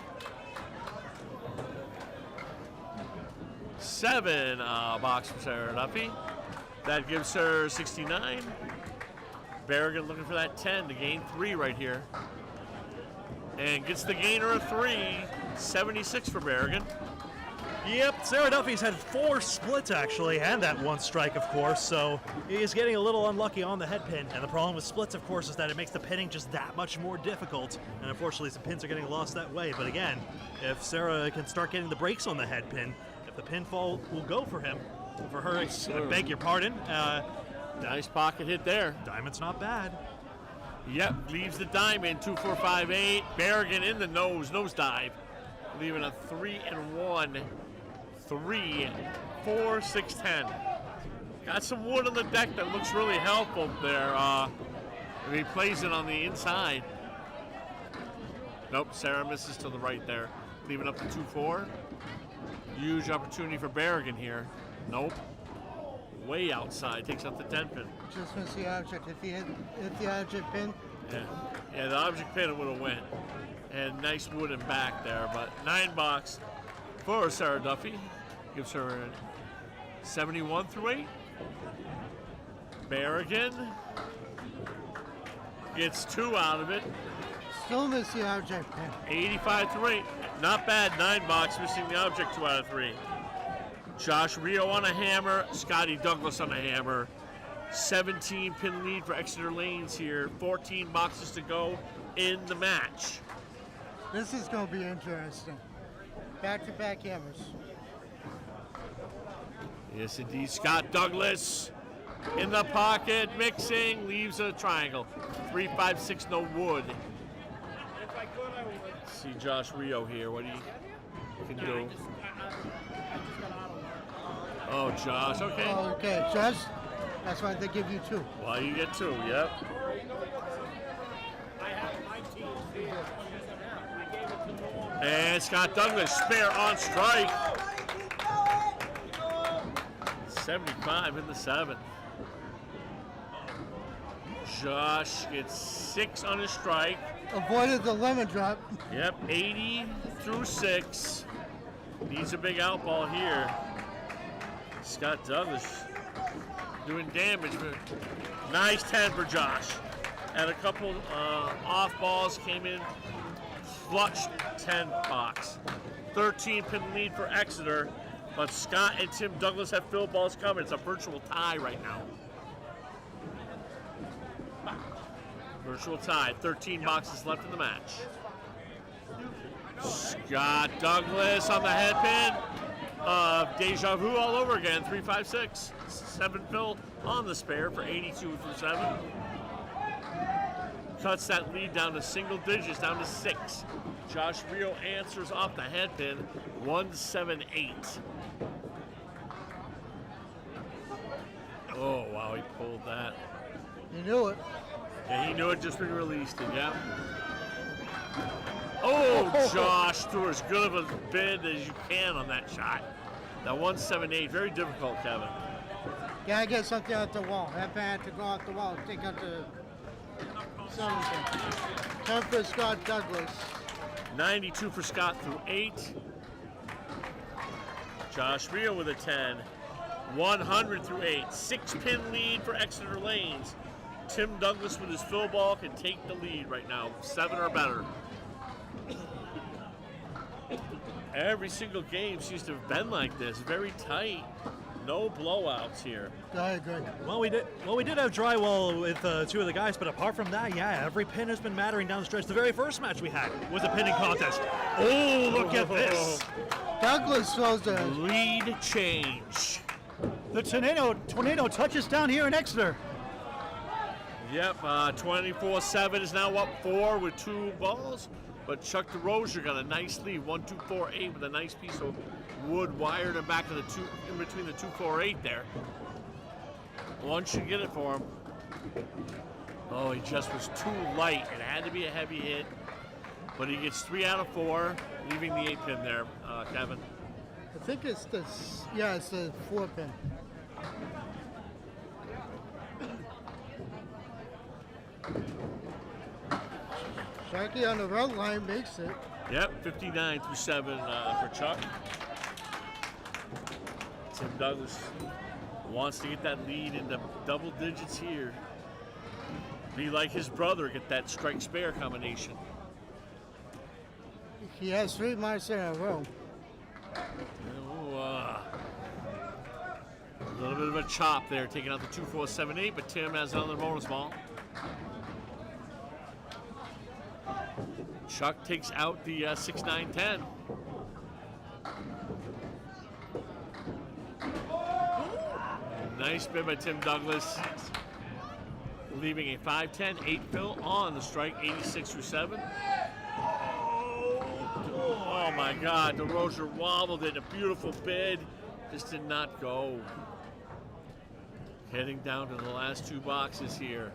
7 box for Sarah Duffy. That gives her 69. Berrigan looking for that 10 to gain 3 right here. And gets the gainer of 3, 76 for Berrigan. Yep, Sarah Duffy's had 4 splits actually, and that 1 strike, of course, so he's getting a little unlucky on the head pin. And the problem with splits, of course, is that it makes the pinning just that much more difficult. And unfortunately, some pins are getting lost that way. But again, if Sarah can start getting the breaks on the head pin, if the pinfall will go for him, for her, I beg your pardon. Nice pocket hit there. Diamond's not bad. Yep, leaves the diamond, 2, 4, 5, 8. Berrigan in the nose dive, leaving a 3 and 1, 3, 4, 6, 10. Got some wood on the deck that looks really helpful there. If he plays it on the inside. Nope, Sarah misses to the right there, leaving up to 2, 4. Huge opportunity for Berrigan here. Nope. Way outside, takes out the 10-pin. Just missed the object. If he hit the object pin. Yeah, the object pin would have went. And nice wooden back there, but $9 for Sarah Duffy. Gives her 71 through 8. Berrigan gets 2 out of it. Still missed the object pin. 85 through 8. Not bad, $9, missing the object 2 out of 3. Josh Rio on a hammer, Scotty Douglas on a hammer. 17-pin lead for Exeter Lanes here. 14 boxes to go in the match. This is going to be interesting. Back-to-back hammers. Yes, indeed. Scott Douglas in the pocket, mixing, leaves a triangle. 3, 5, 6, no wood. see Josh Rio here. What he can do. Oh, Josh. Okay. Oh, okay, Josh. That's why they give you 2. Well, you get 2. Yep. And Scott Douglas, spare on strike. 75 in the 7th. Josh gets 6 on his strike. Avoided the lemon drop. Yep, 80 through 6. Needs a big out ball here. Scott Douglas doing damage. But nice 10 for Josh. And a couple off balls came in. Clutch 10 box. 13 pin lead for Exeter. But Scott and Tim Douglas have field balls coming. It's a virtual tie right now. Virtual tie. 13 boxes left in the match. Scott Douglas on the head pin. Deja vu all over again. 3-5-6. 7 fill on the spare for 82 through 7. Cuts that lead down to single digits, down to 6. Josh Rio answers off the head pin. 1-7-8. Oh, wow, he pulled that. You knew it. Yeah, he knew it just when he released it, yeah. Oh, Josh threw as good of a bid as you can on that shot. That 1-7-8, very difficult, Kevin. Gotta get something out the wall. That bad to go out the wall. Take out the something. 10 for Scott Douglas. 92 for Scott through 8. Josh Rio with a 10. 100 through 8. 6-pin lead for Exeter Lanes. Tim Douglas with his fill ball can take the lead right now. 7 or better. Every single game seems to have been like this. Very tight. No blowouts here. Go ahead, Greg. Well, we did have drywall with 2 of the guys, but apart from that, yeah, every pin has been mattering down the stretch. The very first match we had was a pinning contest. Oh, look at this! Douglas throws the Lead change. The tornado touches down here in Exeter. Yep, 24-7 is now up 4 with 2 balls. But Chuck Desrosiers got a nice lead, 1-2-4-8 with a nice piece of wood wired in back of the in between the 2-4-8 there. One should get it for him. Oh, he just was too light. It had to be a heavy hit, but he gets 3 out of 4, leaving the 8 pin there, Kevin. I think it's the, yeah, it's the 4 pin. Sharky on the run line makes it. Yep, 59 through 7 for Chuck. Tim Douglas wants to get that lead into double digits here. Be like his brother, get that strike spare combination. He has 3 marks in a row. Oh, a little bit of a chop there, taking out the 2-4-7-8, but Tim has another bonus ball. Chuck takes out the 6-9-10. Nice bid by Tim Douglas, leaving a 5-10, 8 fill on the strike, 86 through 7. Oh my God, Desrosiers wobbled it, a beautiful bid, just did not go. Heading down to the last 2 boxes here.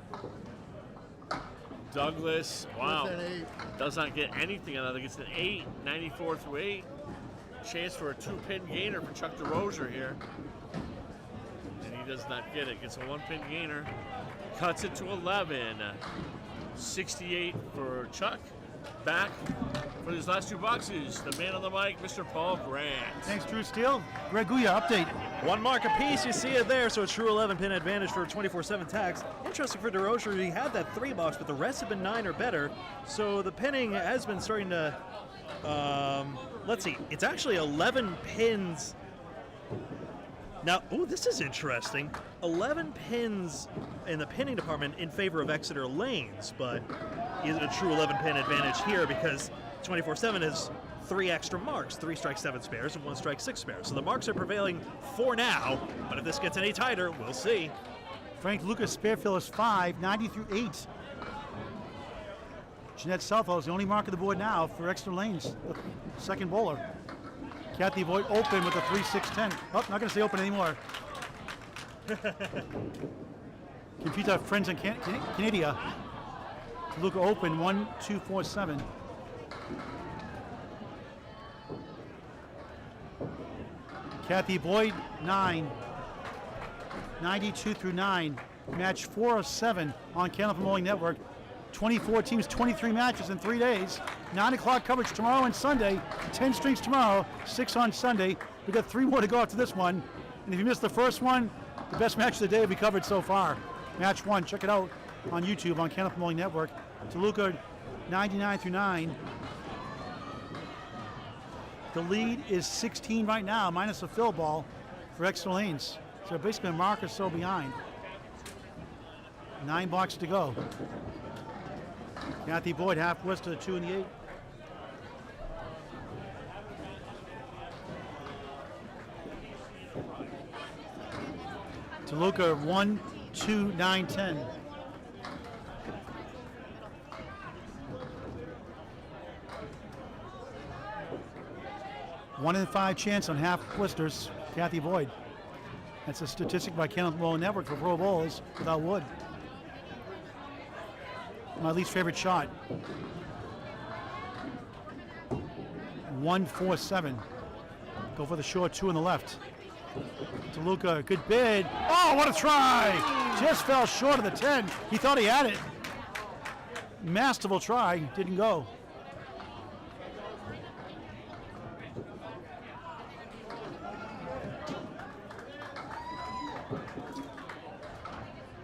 Douglas, wow, does not get anything out of it. Gets an 8, 94 through 8. Chance for a 2-pin gainer for Chuck Desrosiers here. And he does not get it. Gets a 1-pin gainer. Cuts it to 11. 68 for Chuck. Back for his last 2 boxes. The man on the mic, Mr. Paul Grant. Thanks, Drew Steele. Greg Gouillart, update. 1 mark apiece, you see it there, so a true 11-pin advantage for 24-7 tags. Interesting for Desrosiers, he had that 3 box, but the rest have been 9 or better. So the pinning has been starting to, let's see, it's actually 11 pins. Now, oh, this is interesting. 11 pins in the pinning department in favor of Exeter Lanes, but is it a true 11-pin advantage here because 24-7 is 3 extra marks, 3 strike 7 spares and 1 strike 6 spares. So the marks are prevailing for now, but if this gets any tighter, we'll see. Frank Lucas spare fill is 5, 90 through 8. Jeannette Southall is the only mark of the board now for Exeter Lanes, the second bowler. Cathy Boyd open with a 3-6-10. Oh, not going to stay open anymore. Compete our friends in Canada. DeLuca open 1-2-4-7. Cathy Boyd 9. 92 through 9. Match 4 of 7 on Candlepin Bowling Network. 24 teams, 23 matches in 3 days. 9 o'clock coverage tomorrow and Sunday. 10 strings tomorrow, 6 on Sunday. We got 3 more to go after this one. And if you missed the first one, the best match of the day will be covered so far. Match 1, check it out on YouTube on Candlepin Bowling Network. DeLuca 99 through 9. The lead is 16 right now, minus a fill ball for Exeter Lanes. So basically a mark or so behind. 9 blocks to go. Cathy Boyd half west to the 2 and the 8. DeLuca 1, 2, 9, 10. One in 5 chance on half blisters, Cathy Boyd. That's a statistic by Candlepin Bowling Network for pro bowlers without wood. My least favorite shot. 1-4-7. Go for the short 2 on the left. DeLuca, good bid. Oh, what a try! Just fell short of the 10. He thought he had it. Masterful try, didn't go.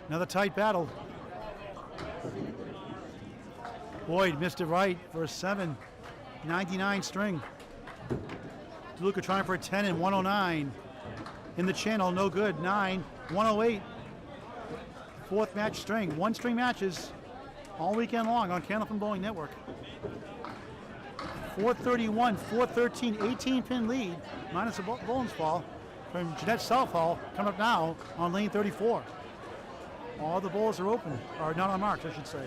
Another tight battle. Boyd missed it right for a 7. 99 string. DeLuca trying for a 10 and 109. In the channel, no good. 9, 108. 4th match string. 1 string matches all weekend long on Candlepin Bowling Network. 431, 413, 18-pin lead, minus a bowling fall from Jeannette Southall, coming up now on lane 34. All the bowls are open, or not on marks, I should say.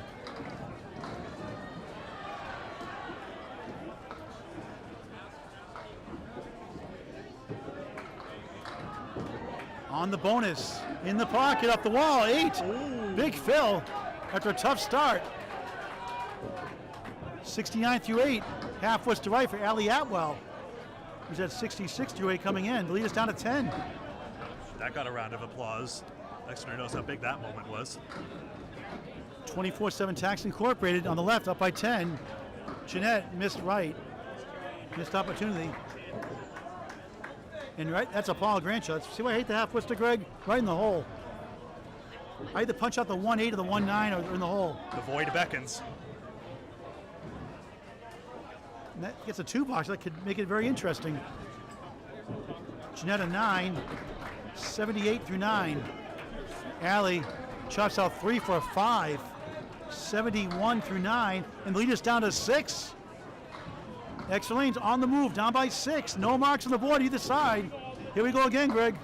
On the bonus, in the pocket, up the wall, 8. Ooh. Big fill after a tough start. 69 through 8, half west to right for Allie Atwell. He's at 66 through 8 coming in. The lead is down to 10. That got a round of applause. Exeter knows how big that moment was. 24/7 Tax Incorporated on the left, up by 10. Jeannette missed right. Missed opportunity. And right, that's a Paul Grant shot. See why I hate the half wister, Greg? Right in the hole. I had to punch out the 1-8 or the 1-9 or in the hole. The void beckons. And that gets a 2 box. That could make it very interesting. Jeannette a 9, 78 through 9. Allie chops out 3 for a 5, 71 through 9. And the lead is down to 6. Exeter Lanes on the move, down by 6. No marks on the board either side. Here we go again, Greg.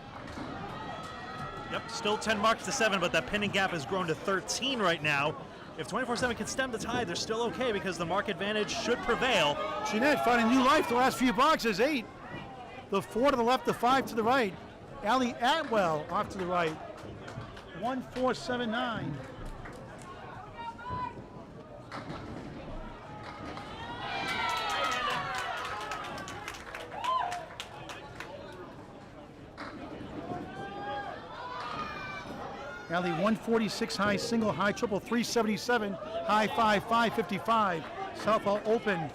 Yep, still 10 marks to 7, but that pinning gap has grown to 13 right now. If 24/7 can stem the tide, they're still okay because the mark advantage should prevail. Jeannette finding new life the last few boxes. 8. The 4 to the left, the 5 to the right. Allie Atwell off to the right. 1-4-7-9. Allie 146 high, single high, triple 377, high 555. Southall open.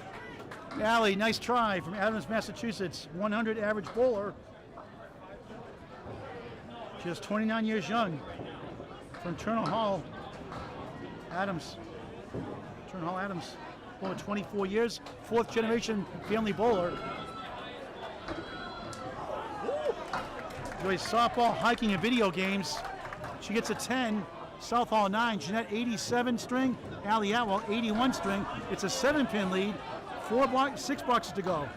Allie, nice try from Adams, Massachusetts. 100 average bowler. Just 29 years young. From Turner Hall, Adams. Turner Hall Adams, over 24 years, 4th generation family bowler. Enjoys softball, hiking, and video games. She gets a 10, Southall 9, Jeannette 87 string, Allie Atwell 81 string. It's a 7-pin lead, 6 boxes to go.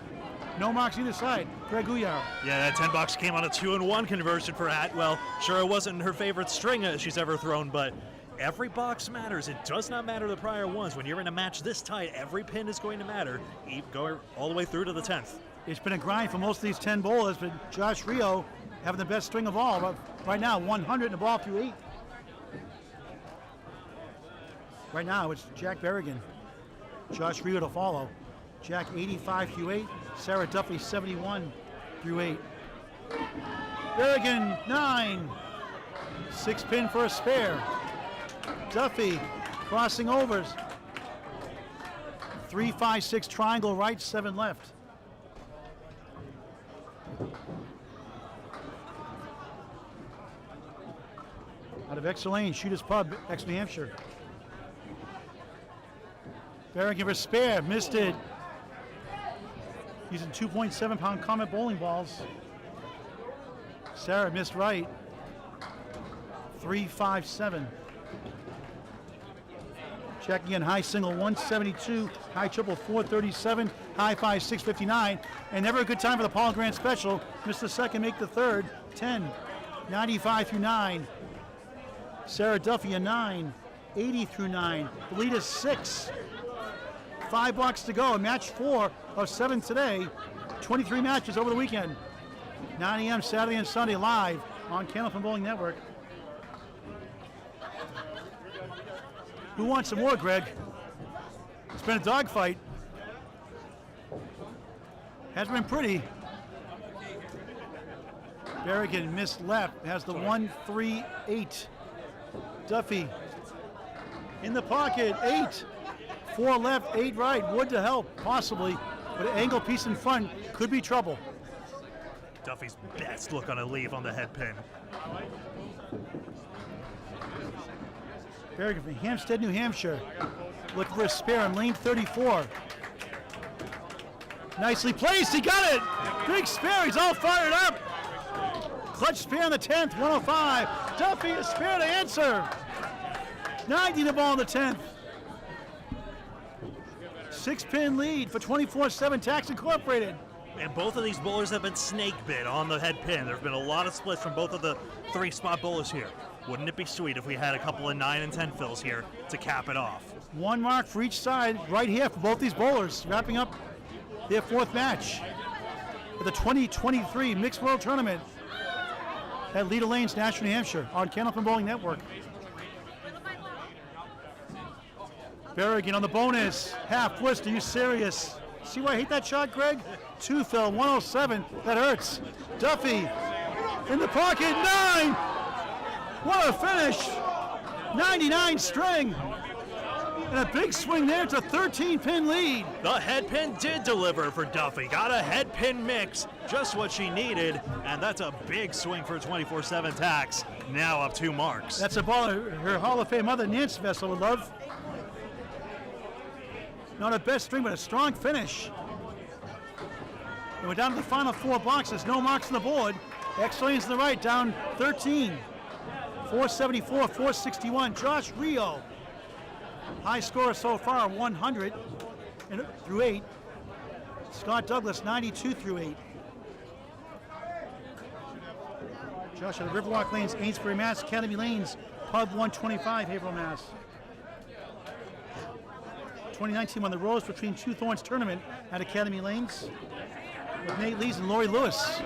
No marks either side. Greg Gouillart. Yeah, that 10 box came on a 2-1 conversion for Atwell. Sure, it wasn't her favorite string she's ever thrown, but Every box matters. It does not matter the prior ones. When you're in a match this tight, every pin is going to matter, going all the way through to the 10th. It's been a grind for most of these 10 bowlers, but Josh Rio having the best string of all. But right now, 100 and the ball through 8. Right now, it's Jack Berrigan. Josh Rio to follow. Jack 85 through 8. Sarah Duffy 71 through 8. Berrigan 9. 6 pin for a spare. Duffy crossing overs. 3, 5, 6 triangle right, 7 left. Out of Exeter Lane, Shooters Pub, Exeter, New Hampshire. Berrigan for spare, missed it. Using 2.7 pound Comet bowling balls. Sarah missed right. 3, 5, 7. Check again, high single 172, high triple 437, high 5 659, and never a good time for the Paul Grant Special. Missed the second, make the third. 10, 95 through 9. Sarah Duffy a 9, 80 through 9. Leda 6. 5 blocks to go. Match 4 of 7 today. 23 matches over the weekend. 9 a.m. Saturday and Sunday live on Candlepin Bowling Network. Who wants some more, Greg? It's been a dogfight. Hasn't been pretty. Berrigan missed left, has the 1, 3, 8. Duffy in the pocket, 8. 4 left, 8 right. Wood to help, possibly, but an angle piece in front could be trouble. Duffy's best look on a leave on the head pin. Berrigan from Hampstead, New Hampshire. Looking for a spare on lane 34. Nicely placed, he got it! Big spare, he's all fired up! Clutch spare on the 10th, 105. Duffy, a spare to answer. 90 the ball on the 10th. 6-pin lead for 24/7 Tax Incorporated. And both of these bowlers have been snake bit on the head pin. There have been a lot of splits from both of the 3-spot bowlers here. Wouldn't it be sweet if we had a couple of 9 and 10 fills here to cap it off? 1 mark for each side right here for both these bowlers, wrapping up their 4th match of the 2023 Mixed World Tournament at Leda Lanes, Nashua, New Hampshire on Candlepin Bowling Network. Berrigan on the bonus, half twist, are you serious? See why I hate that shot, Greg? 2 fill, 107, that hurts. Duffy in the pocket, 9! What a finish! 99 string! And a big swing there to 13-pin lead. The head pin did deliver for Duffy. Got a head pin mix, just what she needed, and that's a big swing for 24/7 Tax. Now up 2 marks. That's a ball her Hall of Fame mother, Nancy Vessel, would love. Not a best string, but a strong finish. And we're down to the final 4 boxes. No marks on the board. X-Lanes to the right, down 13. 474, 461. Josh Rio. High score so far, 100 through 8. Scott Douglas, 92 through 8. Josh at the Riverwalk Lanes, Amesbury, Mass. Academy Lanes, Pub 125, Haverhill, Mass. 2019 won the Rose Between Two Thorns tournament at Academy Lanes with Nate Lees and Lori Lewis.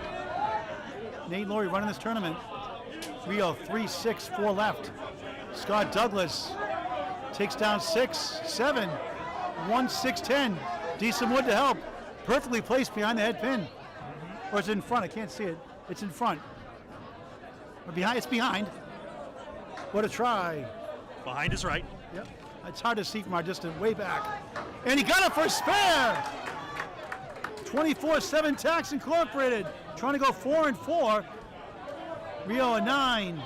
Nate and Lori running this tournament. Rio 3, 6, 4 left. Scott Douglas takes down 6, 7, 1, 6, 10. Decent wood to help. Perfectly placed behind the head pin. Or is it in front? I can't see it. It's in front. Or behind? It's behind. What a try. Behind is right. Yep. It's hard to see from our distance, way back. And he got it for a spare! 24/7 Tax Incorporated, trying to go 4 and 4. Rio a 9.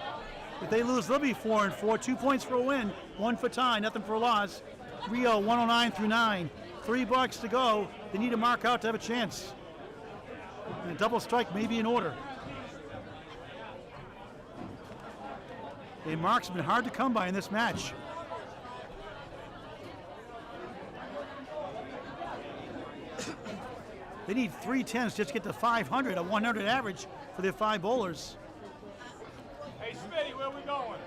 If they lose, they'll be 4 and 4. 2 points for a win, 1 for tie, nothing for a loss. Rio 109 through 9. 3 blocks to go. They need to mark out to have a chance. And a double strike may be in order. A marks have been hard to come by in this match. They need 3 10s just to get to 500, a 100 average for their 5 bowlers. Hey, Smitty, where we going?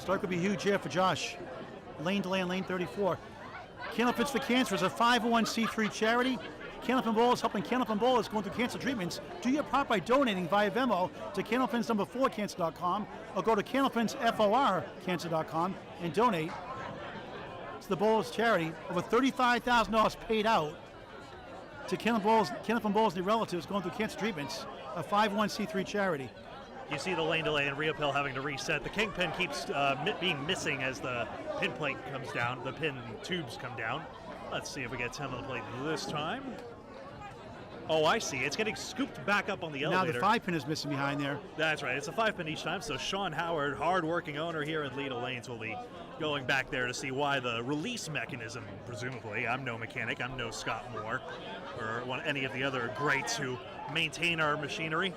Start could be huge here for Josh. Lane delay on lane 34. Candlepins for Cancer is a 501c3 charity. Candlepin Bowlers helping Candlepin Bowlers going through cancer treatments. Do your part by donating via Venmo to candlepins4cancer.com or go to candlepins4cancer.com and donate to the Bowlers charity. Over $35,000 paid out to Candlepin Bowlers and their relatives going through cancer treatments. A 501c3 charity. You see the lane delay and Riopelle having to reset. The kingpin keeps being missing as the pin plate comes down. The pin tubes come down. Let's see if we get 10 on the plate this time. Oh, I see. It's getting scooped back up on the elevator. Now the 5 pin is missing behind there. That's right. It's a 5 pin each time. So Sean Howard, hard-working owner here at Leda Lanes, will be going back there to see why the release mechanism, presumably. I'm no mechanic. I'm no Scott Moore or any of the other greats who maintain our machinery.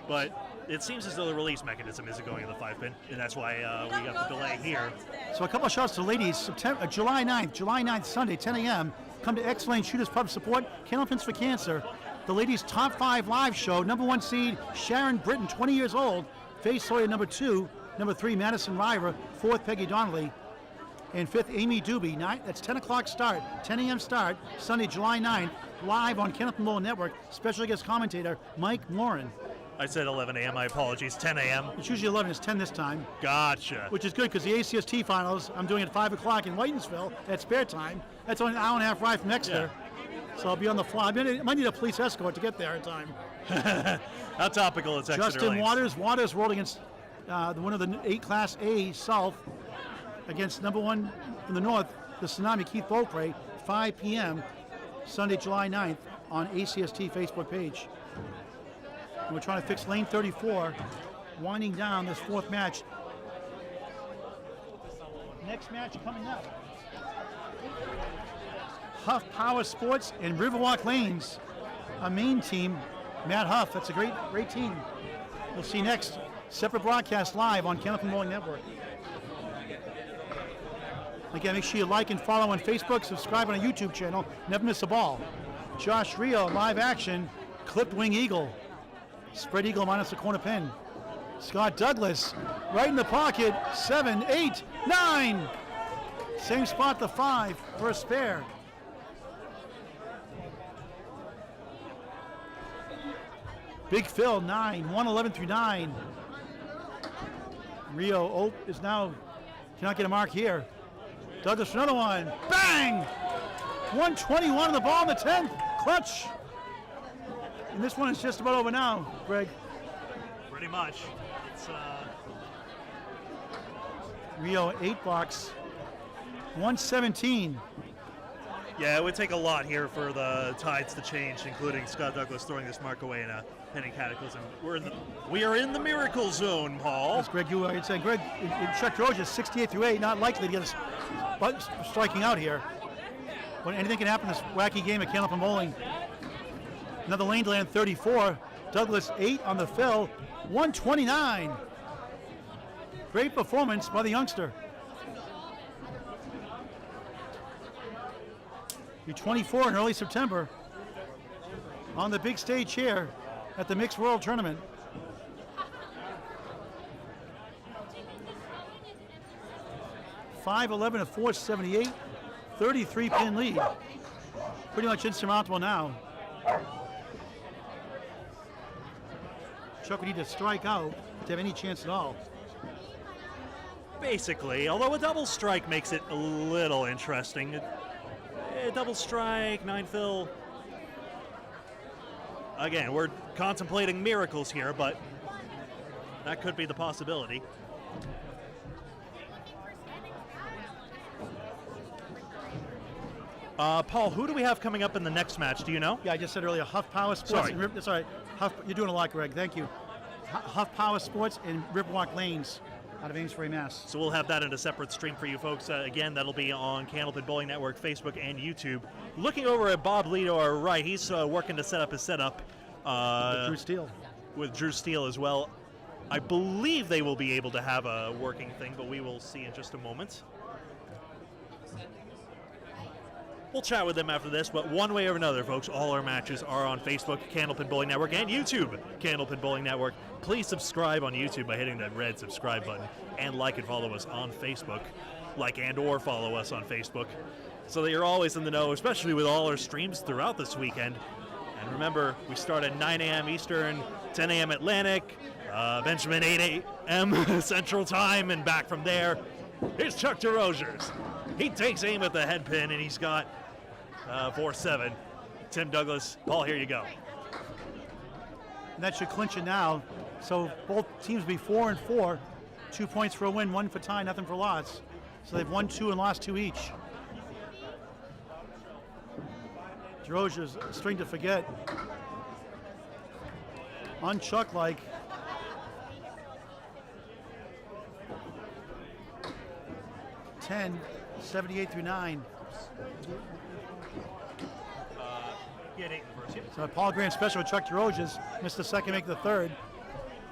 But it seems as though the release mechanism isn't going in the 5 pin, and that's why we got the delay here. So a couple of shots to ladies. July 9th, Sunday, 10 a.m. Come to X Lane Shooters Pub support Candlepins for Cancer. The ladies' top 5 live show. Number 1 seed Sharon Britton, 20 years old. Faye Sawyer, number 2. Number 3 Madison River. 4th Peggy Donnelly. And 5th Amy Doobie. That's 10 o'clock start. 10 a.m. start. Sunday, July 9th. Live on Candlepin Bowling Network. Special guest commentator Mike Morin. I said 11 a.m. My apologies. 10 a.m. It's usually 11. It's 10 this time. Gotcha. Which is good because the ACST finals I'm doing at 5 o'clock in Whitensville at spare time. That's only an hour and a half ride from Exeter. Yeah. So I'll be on the fly. I might need a police escort to get there in time. How topical it's Exeter Justin Lanes. Waters rolled against one of the 8 Class A South against number 1 from the north, the Tsunami Keith Beaupre, 5 p.m. Sunday, July 9th on ACST Facebook page. And we're trying to fix lane 34, winding down this 4th match. Next match coming up. Huff Power Sports and Riverwalk Lanes. Our main team, Matt Huff. That's a great team. We'll see next. Separate broadcast live on Candlepin Bowling Network. Again, make sure you like and follow on Facebook, subscribe on our YouTube channel. Never miss a ball. Josh Rio, live action, clipped wing eagle. Spread eagle minus a corner pin. Scott Douglas, right in the pocket, 7, 8, 9. Same spot, the 5 for a spare. Big Phil, 9, 111 through 9. Rio is now, cannot get a mark here. Douglas for another one, bang! 121 on the ball in the 10th, clutch. And this one is just about over now, Greg. Pretty much. It's Rio 8 box, 117. Yeah, it would take a lot here for the tides to change, including Scott Douglas throwing this mark away in a pending cataclysm. We are in the miracle zone, Paul. As Greg, you were saying, Greg, in Chuck Georgia, 68 through 8, not likely to get us striking out here. But anything can happen in this wacky game at Candlepin Bowling. Another lane delay on 34. Douglas 8 on the fill, 129. Great performance by the youngster. Be 24 in early September on the big stage here at the Mixed World Tournament. .511 to 478, 33 pin lead. Pretty much insurmountable now. Chuck would need to strike out to have any chance at all. Basically, although a double strike makes it a little interesting. Double strike, 9 fill. Again, we're contemplating miracles here, but that could be the possibility. Paul, who do we have coming up in the next match? Do you know? Yeah, I just said earlier, Huff Power Sports. Sorry. Sorry, Huff, you're doing a lot, Greg. Thank you. Huff Power Sports and Riverwalk Lanes out of Amesbury, Mass. So we'll have that in a separate stream for you folks. Again, that'll be on Candlepin Bowling Network, Facebook, and YouTube. Looking over at Bob Lee to our right, he's working to set up his setup. With Drew Steele. With Drew Steele as well. I believe they will be able to have a working thing, but we will see in just a moment. We'll chat with them after this, but one way or another, folks, all our matches are on Facebook, Candlepin Bowling Network, and YouTube, Candlepin Bowling Network. Please subscribe on YouTube by hitting that red subscribe button, and like and follow us on Facebook. Like and or follow us on Facebook, so that you're always in the know, especially with all our streams throughout this weekend. And remember, we start at 9 a.m. Eastern, 10 a.m. Atlantic, Benjamin 8 a.m. Central Time, and back from there. Here's Chuck DeRosiers. He takes aim at the head pin, and he's got 4-7. Tim Douglas, Paul, here you go. And that should clinch it now. So both teams will be 4-4. 2 points for a win, 1 for tie, nothing for loss. So they've won 2 and lost 2 each. DeRosiers, a string to forget. Unchuck-like. Ten, 78 through 9. So Paul Grant special with Chuck DeRosiers. Missed the second, make the third.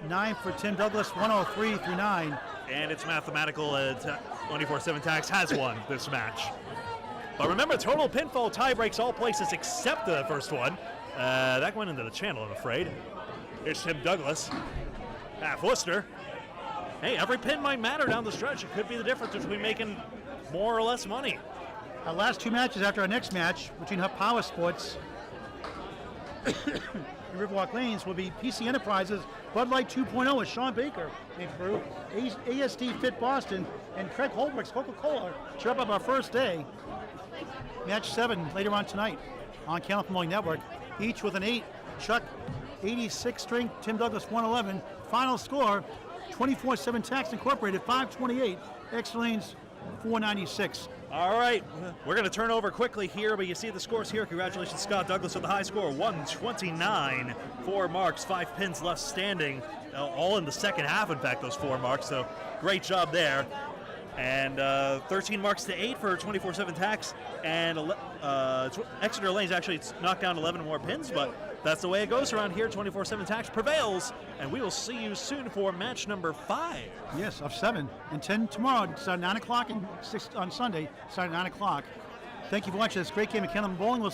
9 for Tim Douglas, 103 through 9. And it's mathematical. 24/7 Tax has won this match. But remember, total pinfall tie breaks all places except the first one. That went into the channel, I'm afraid. Here's Tim Douglas. Half Worcester. Hey, every pin might matter down the stretch. It could be the difference between making more or less money. Our last 2 matches after our next match between Huff Power Sports and Riverwalk Lanes will be PC Enterprises, Bud Light 2.0 with Sean Baker and crew, ASD Fit Boston, and Craig Holbrook's Coca-Cola to wrap up our first day. Match 7 later on tonight on Candlepin Bowling Network, each with an 8. Chuck 86 string, Tim Douglas 111. Final score 24/7 Tax Incorporated 528, Exeter Lanes 496. All right, we're going to turn over quickly here, but you see the scores here. Congratulations, Scott Douglas with the high score, 129. 4 marks, 5 pins left standing, all in the second half, in fact, those 4 marks, so great job there. And 13 marks to 8 for 24/7 Tax, and Exeter Lanes actually knocked down 11 more pins, but that's the way it goes around here. 24/7 Tax prevails, and we will see you soon for match number 5. Yes, of 7 and 10 tomorrow. Start at 9 o'clock and 6 on Sunday. Start at 9 o'clock. Thank you for watching this great game of Candlepin Bowling. We'll